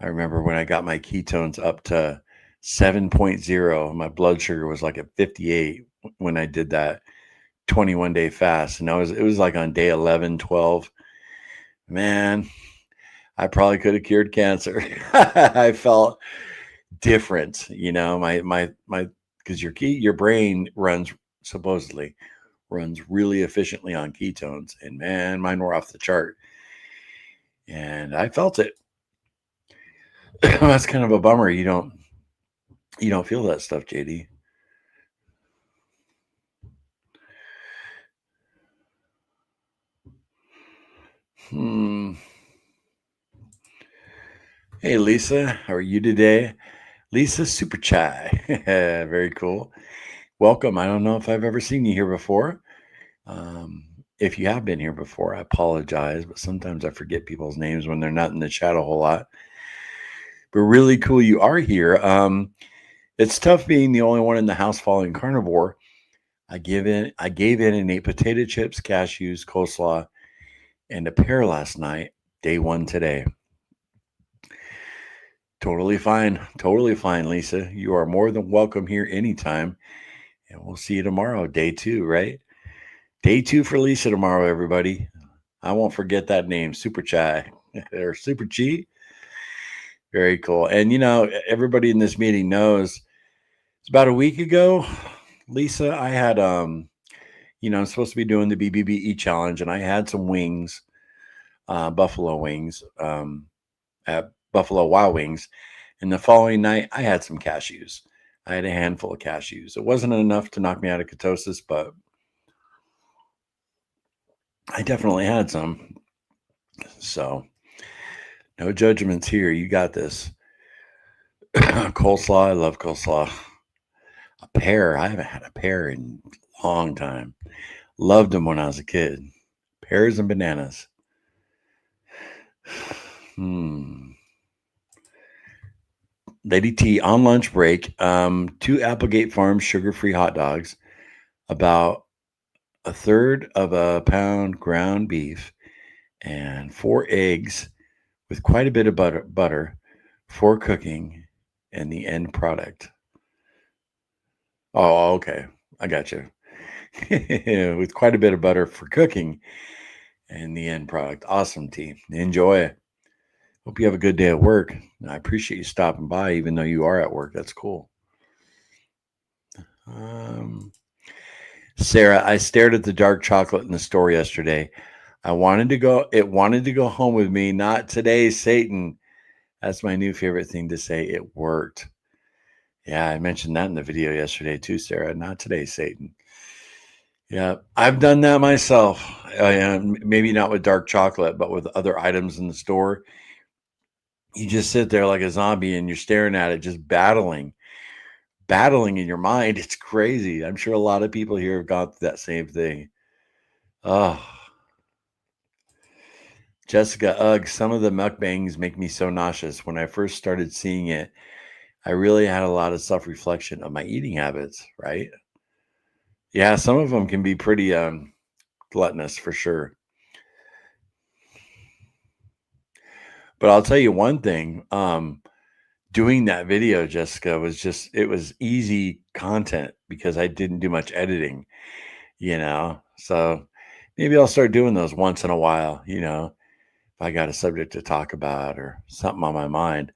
remember when I got my ketones up to 7.0, my blood sugar was like at 58 when I did that 21-day fast. And it was like on day 11, 12. Man, I probably could have cured cancer. I felt different, because your brain supposedly runs really efficiently on ketones, and man, mine were off the chart, and I felt it. That's kind of a bummer. You don't feel that stuff, JD. Hey, Lisa, how are you today? Lisa Super Chai. Very cool. Welcome. I don't know if I've ever seen you here before. If you have been here before, I apologize, but sometimes I forget people's names when they're not in the chat a whole lot. But really cool you are here. It's tough being the only one in the house following carnivore. I gave in and ate potato chips, cashews, coleslaw, and a pear last night. Day one today. Totally fine. Totally fine, Lisa. You are more than welcome here anytime. And we'll see you tomorrow. Day two, right? Day two for Lisa tomorrow, everybody. I won't forget that name, Super Chai or Super Chi. Very cool. And everybody in this meeting knows it's about a week ago, Lisa, I had I'm supposed to be doing the BBBE challenge, and I had some wings, buffalo wings, at Buffalo Wild Wings. And the following night, I had some cashews. I had a handful of cashews. It wasn't enough to knock me out of ketosis, but I definitely had some. So, no judgments here. You got this. Coleslaw. I love coleslaw. A pear. I haven't had a pear in a long time. Loved them when I was a kid. Pears and bananas. Lady T, on lunch break, 2 Applegate Farms sugar-free hot dogs, about a third of a pound ground beef, and 4 eggs with quite a bit of butter for cooking, and the end product. Oh, okay. I got you. With quite a bit of butter for cooking and the end product. Awesome, T. Enjoy. Hope you have a good day at work. I appreciate you stopping by, even though you are at work. That's cool. Sarah, I stared at the dark chocolate in the store yesterday. It wanted to go home with me. Not today, Satan. That's my new favorite thing to say. It worked. Yeah, I mentioned that in the video yesterday too, Sarah. Not today, Satan. Yeah, I've done that myself. Maybe not with dark chocolate, but with other items in the store. You just sit there like a zombie and you're staring at it, just battling in your mind. It's crazy. I'm sure a lot of people here have gone through that same thing. Oh, Jessica, ugh, some of the mukbangs make me so nauseous. When I first started seeing it, I really had a lot of self-reflection of my eating habits, right? Yeah, some of them can be pretty gluttonous for sure. But I'll tell you one thing, doing that video, Jessica, it was easy content because I didn't do much editing, So maybe I'll start doing those once in a while, if I got a subject to talk about or something on my mind,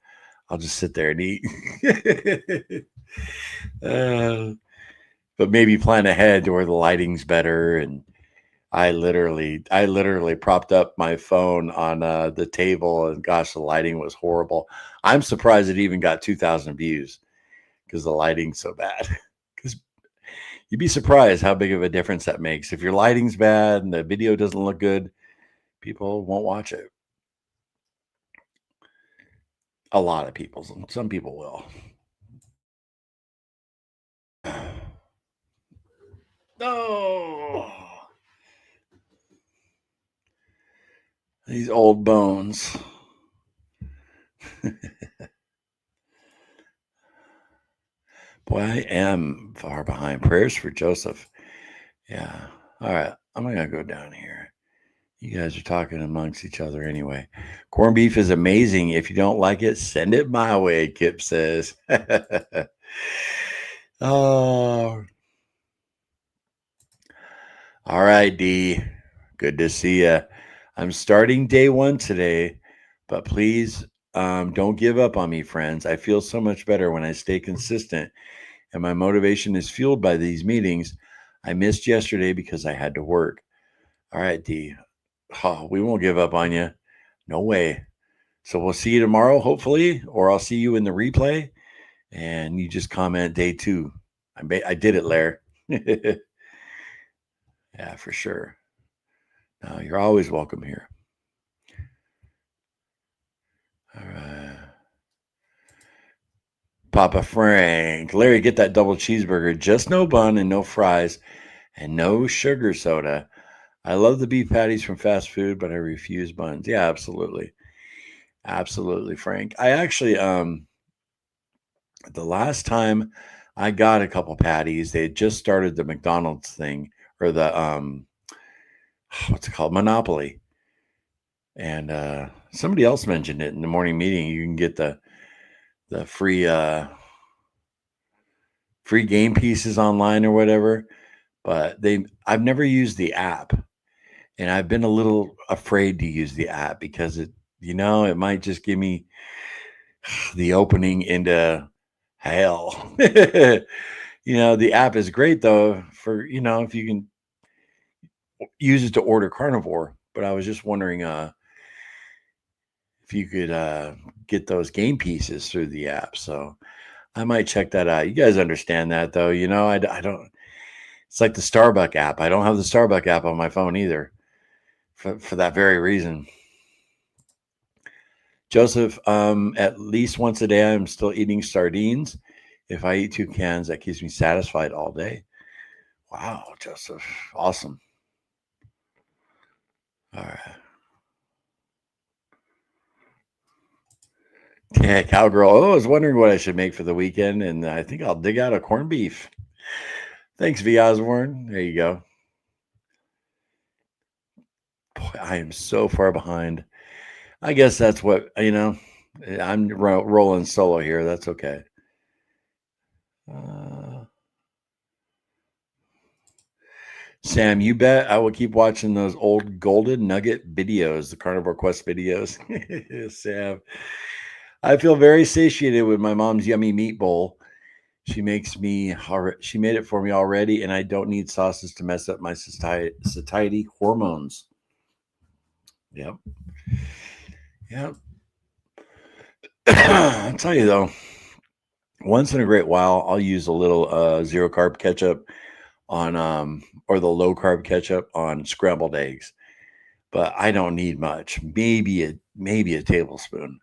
I'll just sit there and eat. but maybe plan ahead to where the lighting's better. And I literally propped up my phone on the table, and gosh, the lighting was horrible. I'm surprised it even got 2,000 views because the lighting's so bad. Because you'd be surprised how big of a difference that makes. If your lighting's bad and the video doesn't look good, people won't watch it. A lot of people, some people will. No, these old bones. Boy, I am far behind. Prayers for Joseph. Yeah. All right. I'm going to go down here. You guys are talking amongst each other anyway. Corned beef is amazing. If you don't like it, send it my way, Kip says. Oh. All right, D. Good to see you. I'm starting day 1 today, but please don't give up on me, friends. I feel so much better when I stay consistent, and my motivation is fueled by these meetings. I missed yesterday because I had to work. All right, D. Oh, we won't give up on you. No way. So we'll see you tomorrow, hopefully, or I'll see you in the replay, and you just comment day 2. I did it, Lair. Yeah, for sure. No, you're always welcome here. All right. Papa Frank. Larry, get that double cheeseburger. Just no bun and no fries and no sugar soda. I love the beef patties from fast food, but I refuse buns. Yeah, absolutely. Absolutely, Frank. I actually, the last time I got a couple patties, they had just started the McDonald's thing, or the, what's it called? Monopoly. And somebody else mentioned it in the morning meeting. You can get the free game pieces online or whatever. But I've never used the app, and I've been a little afraid to use the app because it might just give me the opening into hell. The app is great though for, if you can use it to order Carnivore. But I was just wondering if you could get those game pieces through the app. So I might check that out. You guys understand that though. I don't, it's like the Starbucks app. I don't have the Starbucks app on my phone either for that very reason. Joseph, at least once a day, I'm still eating sardines. If I eat 2 cans, that keeps me satisfied all day. Wow, Joseph. Awesome. All right. Yeah, cowgirl. Oh, I was wondering what I should make for the weekend, and I think I'll dig out a corned beef. Thanks, V. Osborne. There you go. Boy, I am so far behind. I guess that's what, I'm rolling solo here. That's okay. Sam, you bet I will keep watching those old golden nugget videos, the Carnivore Quest videos. Sam, I feel very satiated with my mom's yummy meat bowl. She made it for me already, and I don't need sauces to mess up my satiety hormones. Yep. Yep. I'll tell you though, once in a great while, I'll use a little zero carb ketchup on or the low carb ketchup on scrambled eggs, but I don't need much. Maybe a tablespoon,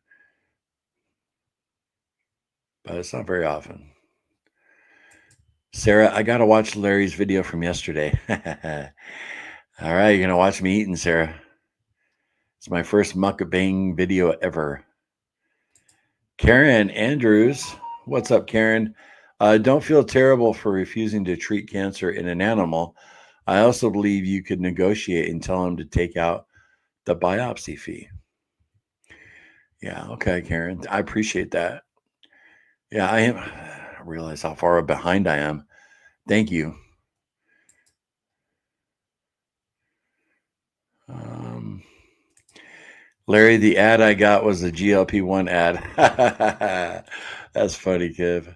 but it's not very often. Sarah, I gotta watch Larry's video from yesterday. All right, you're gonna watch me eating, Sarah. It's my first mukbang video ever. Karen Andrews, what's up, Karen? Don't feel terrible for refusing to treat cancer in an animal. I also believe you could negotiate and tell him to take out the biopsy fee. Yeah, okay, Karen. I appreciate that. Yeah, I realize how far behind I am. Thank you. Larry, the ad I got was the GLP-1 ad. That's funny, kid.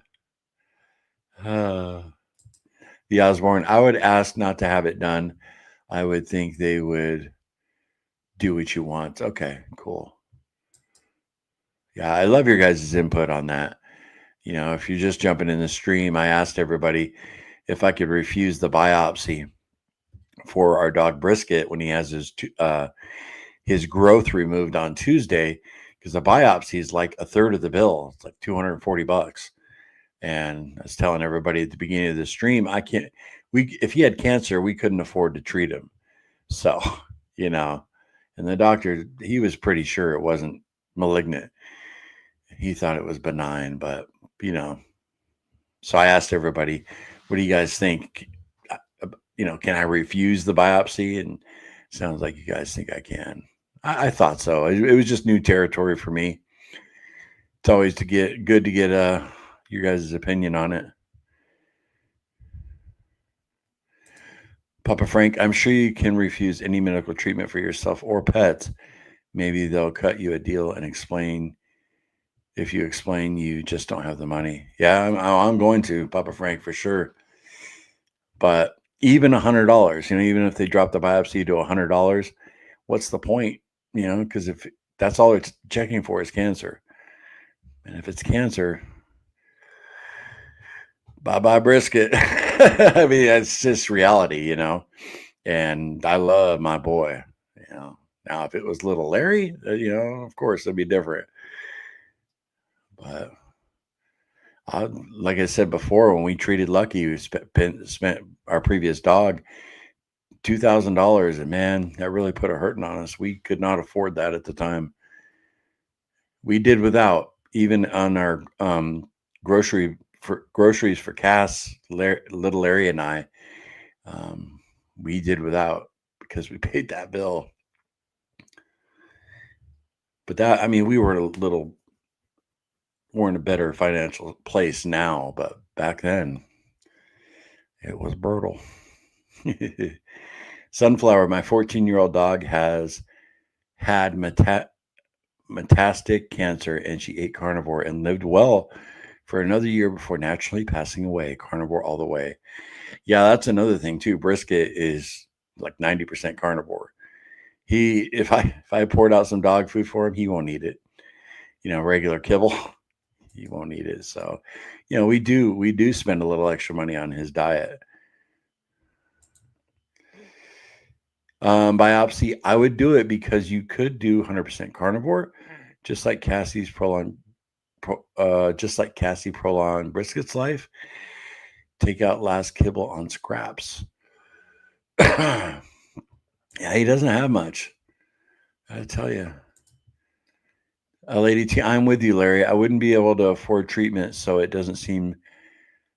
the Osborne. I would ask not to have it done. I would think they would do what you want. Okay, cool. Yeah, I love your guys' input on that. You know, if you're just jumping in the stream, I asked everybody if I could refuse the biopsy for our dog Brisket when he has his growth removed on Tuesday, because the biopsy is like a third of the bill. It's like $240. And I was telling everybody at the beginning of the stream, if he had cancer, we couldn't afford to treat him. So, you know, and the doctor, he was pretty sure it wasn't malignant. He thought it was benign, but, you know, so I asked everybody, what do you guys think? You know, can I refuse the biopsy? And it sounds like you guys think I can. I thought so. It was just new territory for me. It's always good to get your guys' opinion on it. Papa Frank, I'm sure you can refuse any medical treatment for yourself or pets. Maybe they'll cut you a deal and explain. If you explain, you just don't have the money. Yeah, I'm going to, Papa Frank, for sure. But even $100, you know, even if they drop the biopsy to $100, what's the point? You know, because if that's all it's checking for is cancer. And if it's cancer, bye-bye brisket. I mean, that's just reality, you know. And I love my boy, you know. Now, if it was little Larry, you know, of course, it'd be different. But like I said before, when we treated Lucky, we spent our previous dog $2,000, and man, that really put a hurting on us. We could not afford that at the time. We did without, even on our groceries for Cass, little Larry, and I. We did without because we paid that bill. But that, I mean, we're in a better financial place now, but back then it was brutal. Sunflower, my 14-year-old dog has had metastatic cancer, and she ate carnivore and lived well for another year before naturally passing away. Carnivore all the way. Yeah, that's another thing too. Brisket is like 90% carnivore. If I poured out some dog food for him, he won't eat it. You know, regular kibble, he won't eat it. So, you know, we do spend a little extra money on his diet. Biopsy, I would do it because you could do 100% carnivore, just like Cassie prolonged Brisket's life. Take out last kibble on scraps. Yeah, he doesn't have much. I tell you. Lady T, I'm with you, Larry. I wouldn't be able to afford treatment, so it doesn't seem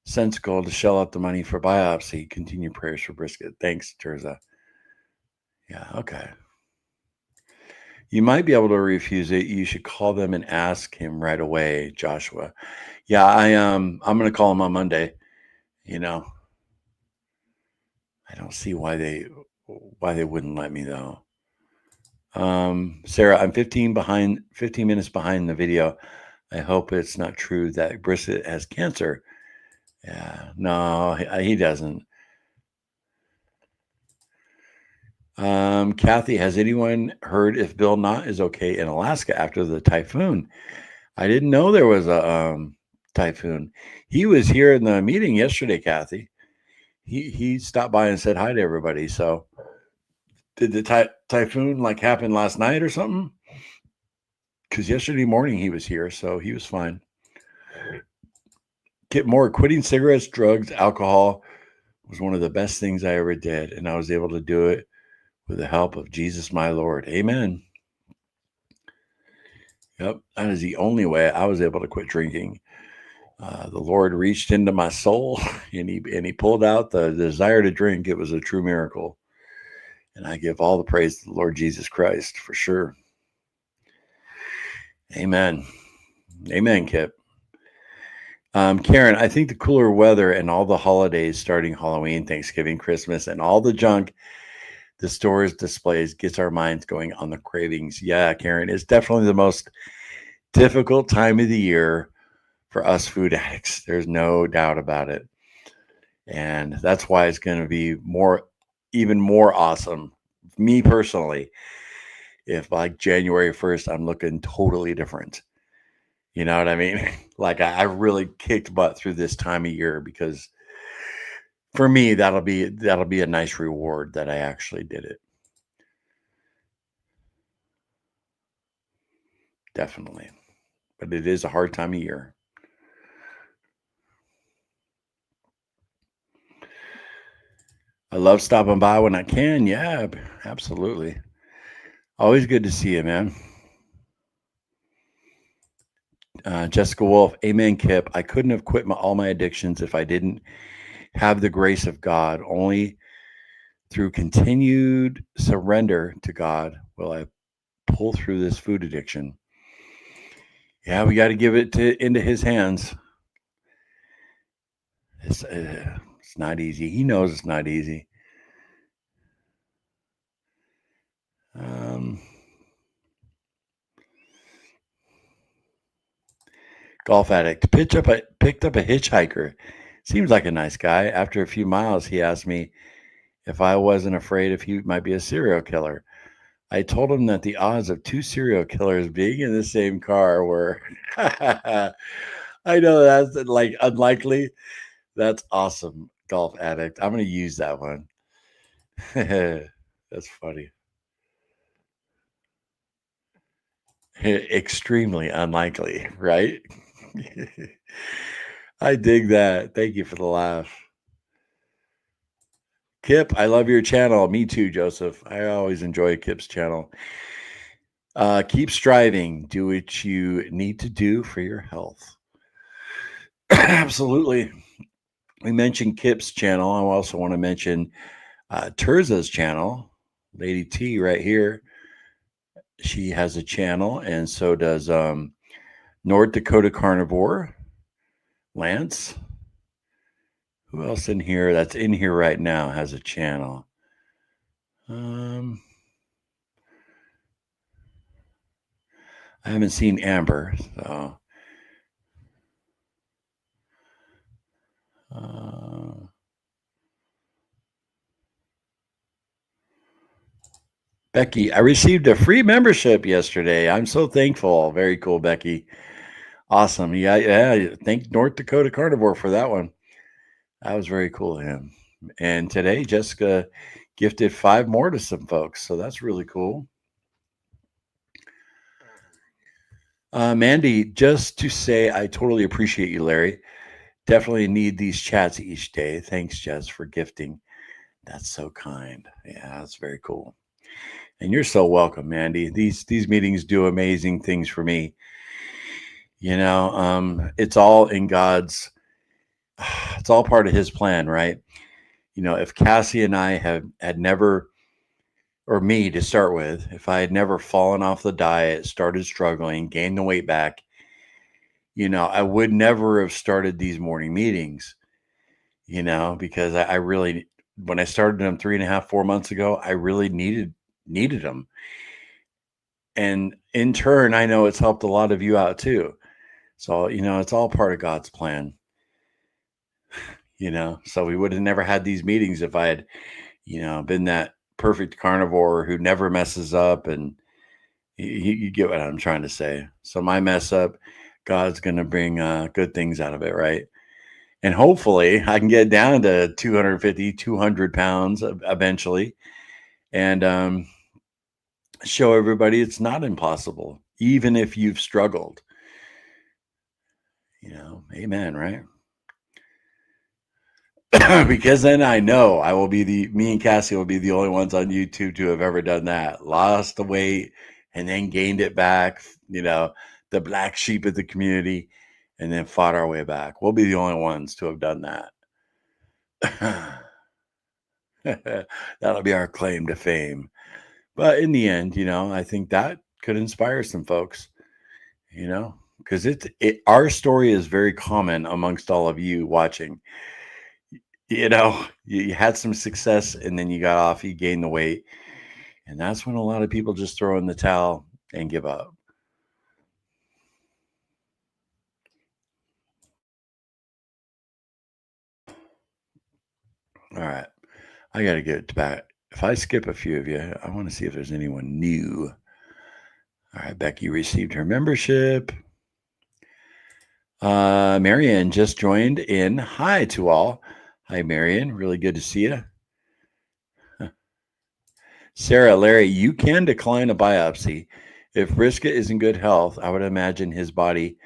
sensible to shell out the money for biopsy. Continue prayers for Brisket. Thanks, Terza. Yeah, okay. You might be able to refuse it. You should call them and ask him right away, Joshua. Yeah, I'm going to call him on Monday. You know, I don't see why they wouldn't let me though. Sarah, I'm 15 minutes behind the video. I hope it's not true that Brisket has cancer. Yeah, no, he doesn't. Kathy, has anyone heard if Bill Knott is okay in Alaska after the typhoon? I didn't know there was a typhoon. He was here in the meeting yesterday, Kathy. He stopped by and said hi to everybody. So did the typhoon like happen last night or something? Because yesterday morning he was here, so he was fine. Get more. Quitting cigarettes, drugs, alcohol was one of the best things I ever did, and I was able to do it with the help of Jesus, my Lord. Amen. Yep, that is the only way I was able to quit drinking. The Lord reached into my soul, and he pulled out the desire to drink. It was a true miracle, and I give all the praise to the Lord Jesus Christ for sure. Amen. Amen, Kip. Karen, I think the cooler weather and all the holidays starting Halloween, Thanksgiving, Christmas, and all the junk the stores displays gets our minds going on the cravings. Yeah, Karen, it's definitely the most difficult time of the year for us food addicts. There's no doubt about it. And that's why it's going to be even more awesome, me personally, if like January 1st, I'm looking totally different. You know what I mean? Like I really kicked butt through this time of year, because for me, that'll be a nice reward that I actually did it. Definitely. But it is a hard time of year. I love stopping by when I can. Yeah, absolutely. Always good to see you, man. Jessica Wolf, amen, Kip. I couldn't have quit all my addictions if I didn't have the grace of God. Only through continued surrender to God will I pull through this food addiction. Yeah, we got to give it into His hands. It's not easy. He knows it's not easy. Golf addict picked up a hitchhiker. Seems like a nice guy. After a few miles, he asked me if I wasn't afraid if he might be a serial killer. I told him that the odds of two serial killers being in the same car were. I know that's like unlikely. That's awesome, golf addict. I'm going to use that one. That's funny. Extremely unlikely, right? I dig that. Thank you for the laugh. Kip, I love your channel. Me too, Joseph. I always enjoy Kip's channel. Keep striving. Do what you need to do for your health. Absolutely. We mentioned Kip's channel. I also want to mention Terza's channel, Lady T right here. She has a channel, and so does North Dakota Carnivore, Lance. Who else in here that's in here right now has a channel? I haven't seen Amber, so. Becky, I received a free membership yesterday. I'm so thankful. Very cool, Becky. Awesome. Yeah. Thank North Dakota Carnivore for that one. That was very cool of him. And today, Jessica gifted 5 more to some folks. So that's really cool. Mandy, just to say, I totally appreciate you, Larry. Definitely need these chats each day. Thanks, Jess, for gifting. That's so kind. Yeah, that's very cool. And you're so welcome, Mandy. These meetings do amazing things for me. It's all in God's. It's all part of His plan, right? If Cassie and I had never, or me to start with, if I had never fallen off the diet, started struggling, gained the weight back, I would never have started these morning meetings. Because I really, when I started them 3.5, 4 months ago, I really needed them. And in turn, I know it's helped a lot of you out too. So, it's all part of God's plan. So we would have never had these meetings if I had, been that perfect carnivore who never messes up. And you get what I'm trying to say. So my mess up, God's going to bring good things out of it, right? And hopefully I can get down to 250, 200 pounds eventually, and show everybody it's not impossible, even if you've struggled. Amen, right? Because then I know me and Cassie will be the only ones on YouTube to have ever done that. Lost the weight and then gained it back, the black sheep of the community, and then fought our way back. We'll be the only ones to have done that. That'll be our claim to fame. But in the end, I think that could inspire some folks, because our story is very common amongst all of you watching. You had some success and then you got off, you gained the weight. And that's when a lot of people just throw in the towel and give up. All right. I got to get back. If I skip a few of you, I want to see if there's anyone new. All right. Becky received her membership. Marianne just joined in. Hi to all. Hi, Marianne. Really good to see you. Sarah, Larry, you can decline a biopsy. If Brisket is in good health, I would imagine his body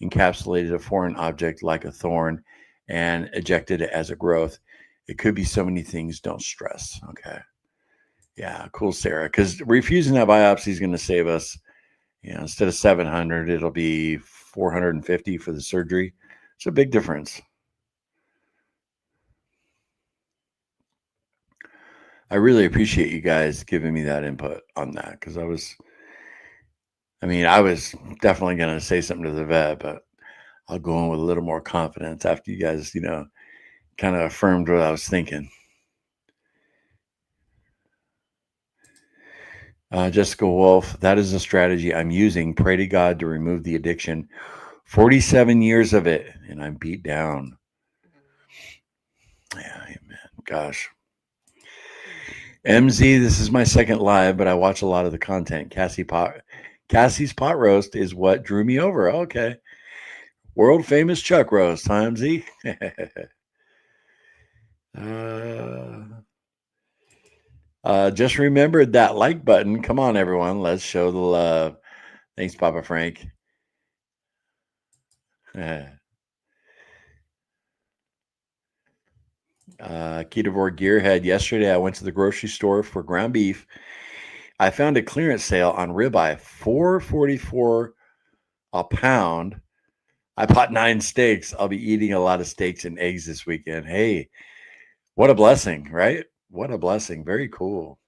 encapsulated a foreign object like a thorn and ejected it as a growth. It could be so many things. Don't stress. Okay. Yeah, cool, Sarah. Because refusing that biopsy is going to save us. Instead of 700, it'll be 450 for the surgery. It's a big difference. I really appreciate you guys giving me that input on that because I was definitely going to say something to the vet, but I'll go in with a little more confidence after you guys, kind of affirmed what I was thinking. Jessica Wolf, that is a strategy I'm using. Pray to God to remove the addiction. 47 years of it, and I'm beat down. Yeah, amen. Gosh. MZ, this is my second live, but I watch a lot of the content. Cassie's pot roast is what drew me over. Okay. World famous Chuck roast, huh, MZ? Just remembered that like button. Come on, everyone. Let's show the love. Thanks, Papa Frank. Ketovore Gearhead. Yesterday, I went to the grocery store for ground beef. I found a clearance sale on ribeye, $4.44 a pound. I bought 9 steaks. I'll be eating a lot of steaks and eggs this weekend. Hey, what a blessing, right? What a blessing. Very cool.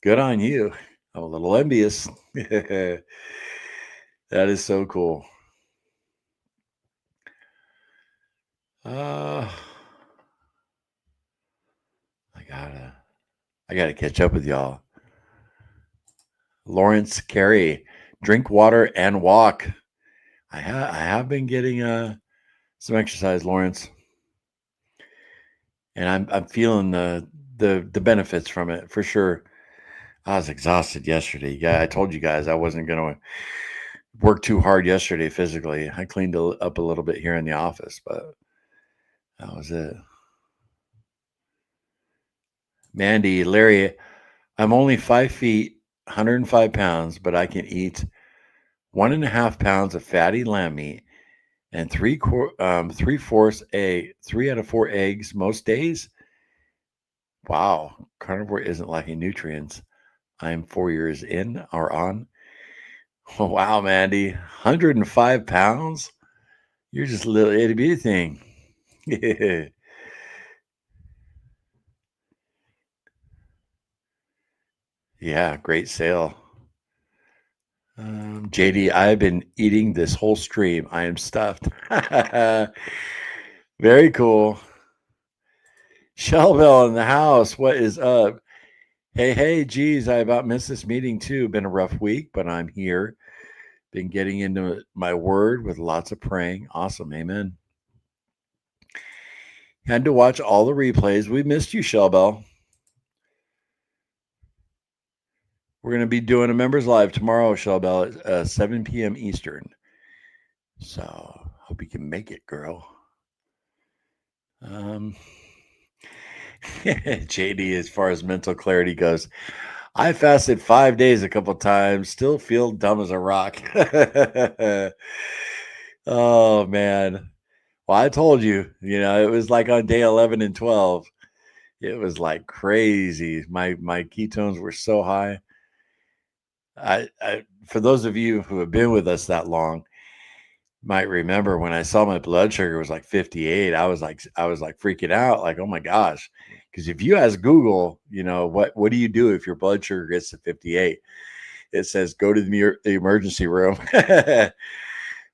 Good on you. I'm a little envious. That is so cool. I gotta catch up with y'all. Lawrence Carey, drink water and walk. I have been getting some exercise, Lawrence, and I'm feeling the benefits from it for sure. I was exhausted yesterday. Yeah, I told you guys I wasn't going to work too hard yesterday physically. I cleaned up a little bit here in the office, but that was it. Mandy, Larry, I'm only 5 feet, 105 pounds, but I can eat 1.5 pounds of fatty lamb meat and 3 out of 4 eggs most days. Wow, carnivore isn't lacking nutrients. I'm 4 years in or on. Oh, wow, Mandy, 105 pounds. You're just a little itty bitty thing. Yeah, great sale. JD, I've been eating this whole stream. I am stuffed. Very cool. Shellbell in the house. What is up? Hey, geez, I about missed this meeting too. Been a rough week, but I'm here. Been getting into my word with lots of praying. Awesome. Amen. Had to watch all the replays. We missed you, Shellbell. We're going to be doing a members live tomorrow, Shellbell, at 7 p.m. Eastern. So hope you can make it, girl. JD, as far as mental clarity goes, I fasted 5 days a couple times, still feel dumb as a rock. Oh, man. Well, I told you, it was like on day 11 and 12. It was like crazy. My ketones were so high. I for those of you who have been with us that long, might remember when I saw my blood sugar was like 58, I was like freaking out, like, oh my gosh. Because if you ask Google, what do you do if your blood sugar gets to 58? It says go to the emergency room.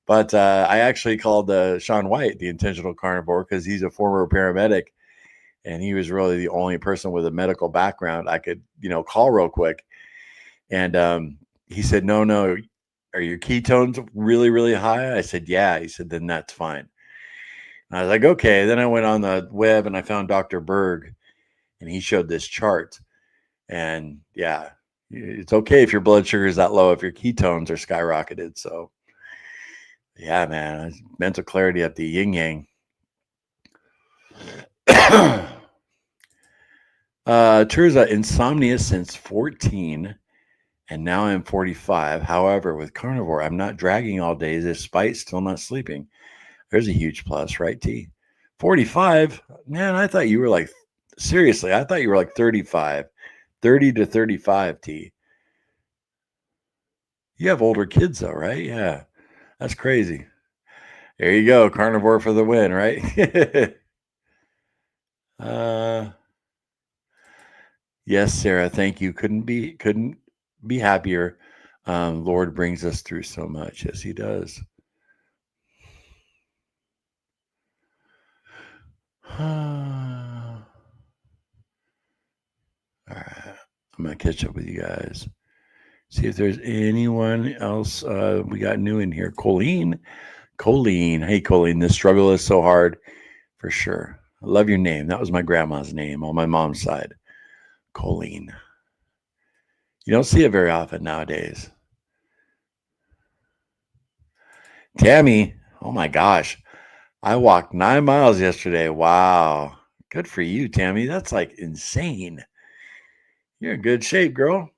But I actually called Sean White, the intentional carnivore, because he's a former paramedic, and he was really the only person with a medical background I could, call real quick. And he said, no, are your ketones really, really high? I said, yeah. He said, then that's fine. And I was like, okay. Then I went on the web and I found Dr. Berg, and he showed this chart. And yeah, it's okay if your blood sugar is that low if your ketones are skyrocketed. So yeah, man, mental clarity at the yin yang. Turza, insomnia since 14, and now I'm 45. However, with carnivore, I'm not dragging all day despite still not sleeping. There's a huge plus, right, T? 45? Man, I thought you were like, seriously, I thought you were like 35, 30 to 35, T. You have older kids, though, right? Yeah, that's crazy. There you go, carnivore for the win, right? uh, yes, Sarah, thank you. Couldn't be happier. Lord brings us through so much. Yes, He does. All right, I'm gonna catch up with you guys. See if there's anyone else we got new in here. Colleen. Hey, Colleen, this struggle is so hard for sure. I love your name. That was my grandma's name on my mom's side. Colleen. You don't see it very often nowadays. Tammy. Oh my gosh. I walked 9 miles yesterday. Wow. Good for you, Tammy. That's like insane. You're in good shape, girl.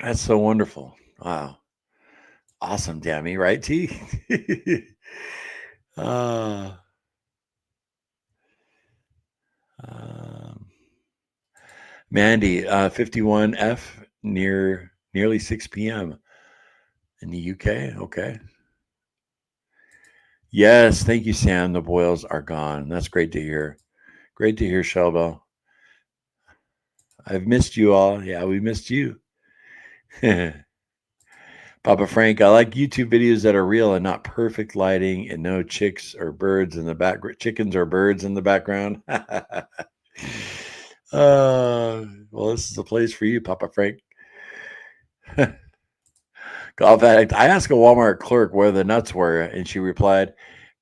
That's so wonderful. Wow. Awesome, Tammy, right, T? uh, um, Mandy, 51F nearly 6 p.m. in the UK. Okay. Yes, thank you, Sam. The boils are gone. That's great to hear. Great to hear, Shelbo. I've missed you all. Yeah, we missed you. Papa Frank, I like YouTube videos that are real and not perfect lighting and no chickens or birds in the background. Well, this is the place for you, Papa Frank. Golf addict. I asked a Walmart clerk where the nuts were, and she replied,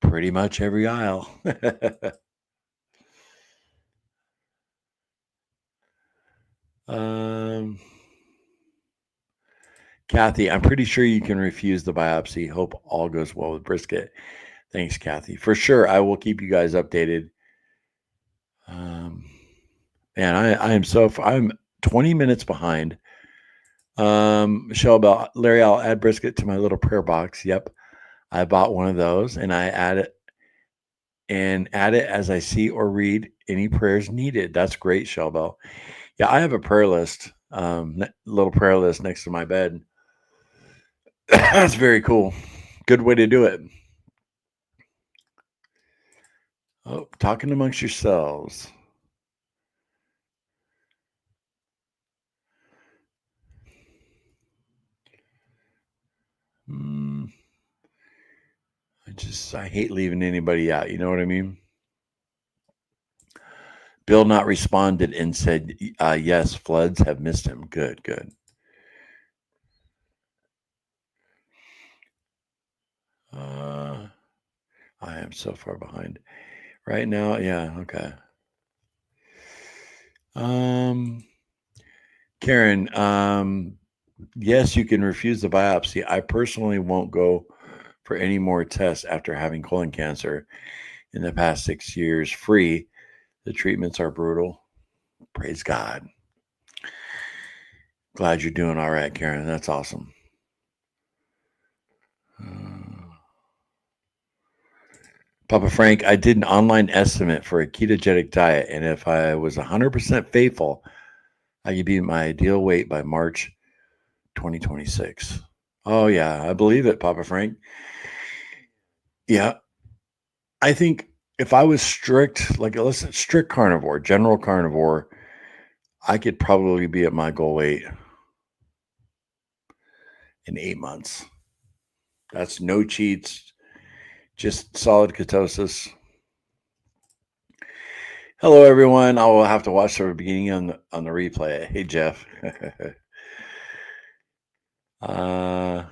pretty much every aisle. um, Kathy, I'm pretty sure you can refuse the biopsy. Hope all goes well with brisket. Thanks, Kathy. For sure, I will keep you guys updated. Um, man, I'm 20 minutes behind. Michelle Bell, Larry, I'll add brisket to my little prayer box. Yep, I bought one of those, and I add it as I see or read any prayers needed. That's great, Shelbell. Yeah, I have a prayer list, little prayer list next to my bed. That's very cool. Good way to do it. Oh, talking amongst yourselves. Hmm. I hate leaving anybody out. You know what I mean? Bill not responded and said, yes, floods have missed him. Good, good. I am so far behind right now. Yeah, okay. Karen, yes, you can refuse the biopsy. I personally won't go for any more tests after having colon cancer in the past 6 years. Free. The treatments are brutal. Praise God. Glad you're doing all right, Karen. That's awesome. Papa Frank, I did an online estimate for a ketogenic diet, and if I was 100% faithful, I could be my ideal weight by March 2026. Oh, yeah, I believe it, Papa Frank. Yeah, I think if I was strict, like listen, strict carnivore, general carnivore, I could probably be at my goal weight in 8 months. That's no cheats, just solid ketosis. Hello, everyone. I will have to watch the beginning on the replay. Hey, Jeff. uh,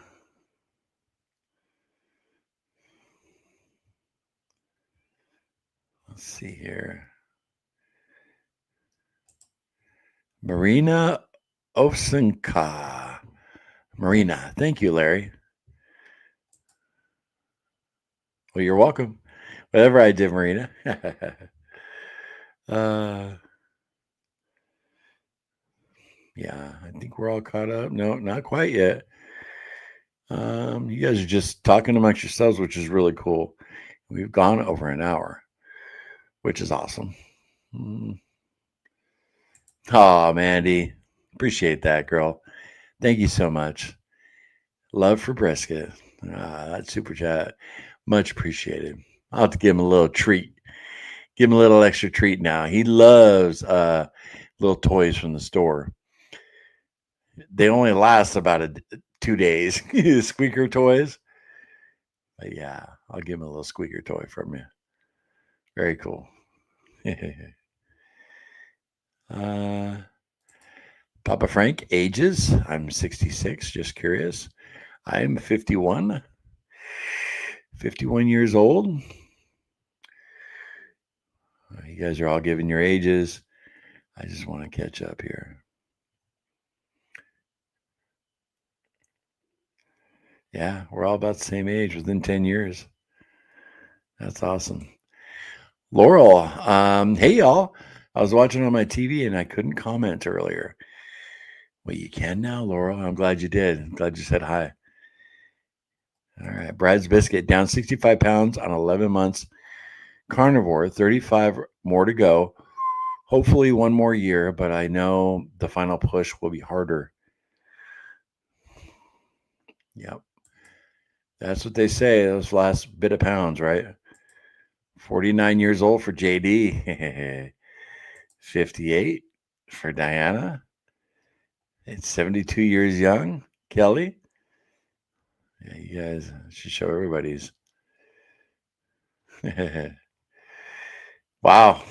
Let's see here. Marina Ovsenka. Marina. Thank you, Larry. Well, you're welcome. Whatever I did, Marina. Yeah, I think we're all caught up. No, not quite yet. You guys are just talking amongst yourselves, which is really cool. We've gone over an hour, which is awesome. Oh, Mandy, appreciate that, girl. Thank you so much. Love for brisket. That super chat, much appreciated. I'll have to give him a little treat. Give him a little extra treat now. He loves little toys from the store. They only last about 2 days. Squeaker toys. But yeah, I'll give him a little squeaker toy from you. Very cool. Papa Frank, ages. I'm 66, just curious. I'm 51. 51 years old. You guys are all giving your ages. I just want to catch up here. Yeah, we're all about the same age within 10 years. That's awesome. Laurel, hey y'all. I was watching on my TV and I couldn't comment earlier. Well, you can now, Laurel. I'm glad you did. I'm glad you said hi. All right. Brad's Biscuit, down 65 pounds on 11 months. Carnivore, 35 more to go. Hopefully one more year, but I know the final push will be harder. Yep. That's what they say, those last bit of pounds, right? 49 years old for JD. 58 for Diana. It's 72 years young. Kelly. Yeah, you guys should show everybody's. Wow.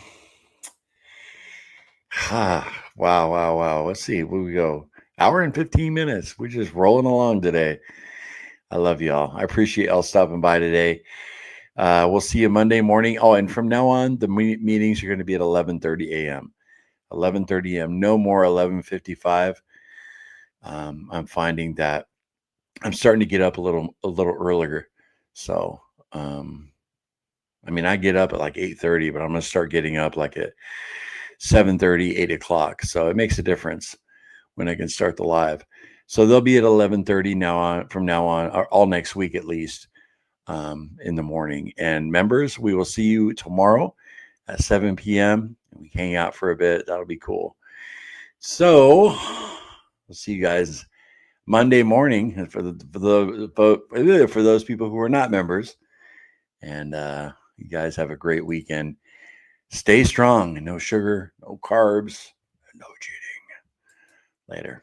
Wow. Let's see. Where we go? Hour and 15 minutes. We're just rolling along today. I love y'all. I appreciate y'all stopping by today. We'll see you Monday morning. Oh, and from now on, the meetings are going to be at 11:30 a.m. 11:30 a.m. No more 11:55. I'm finding that I'm starting to get up a little earlier. So, I get up at like 8:30, but I'm going to start getting up like at 7:30, 8 o'clock. So it makes a difference when I can start the live. So they'll be at 11:30 from now on, or all next week at least, in the morning. And members, we will see you tomorrow at 7 p.m. We hang out for a bit. That'll be cool. So we'll see you guys Monday morning for those people who are not members. And you guys have a great weekend. Stay strong. No sugar, no carbs, no cheating. Later.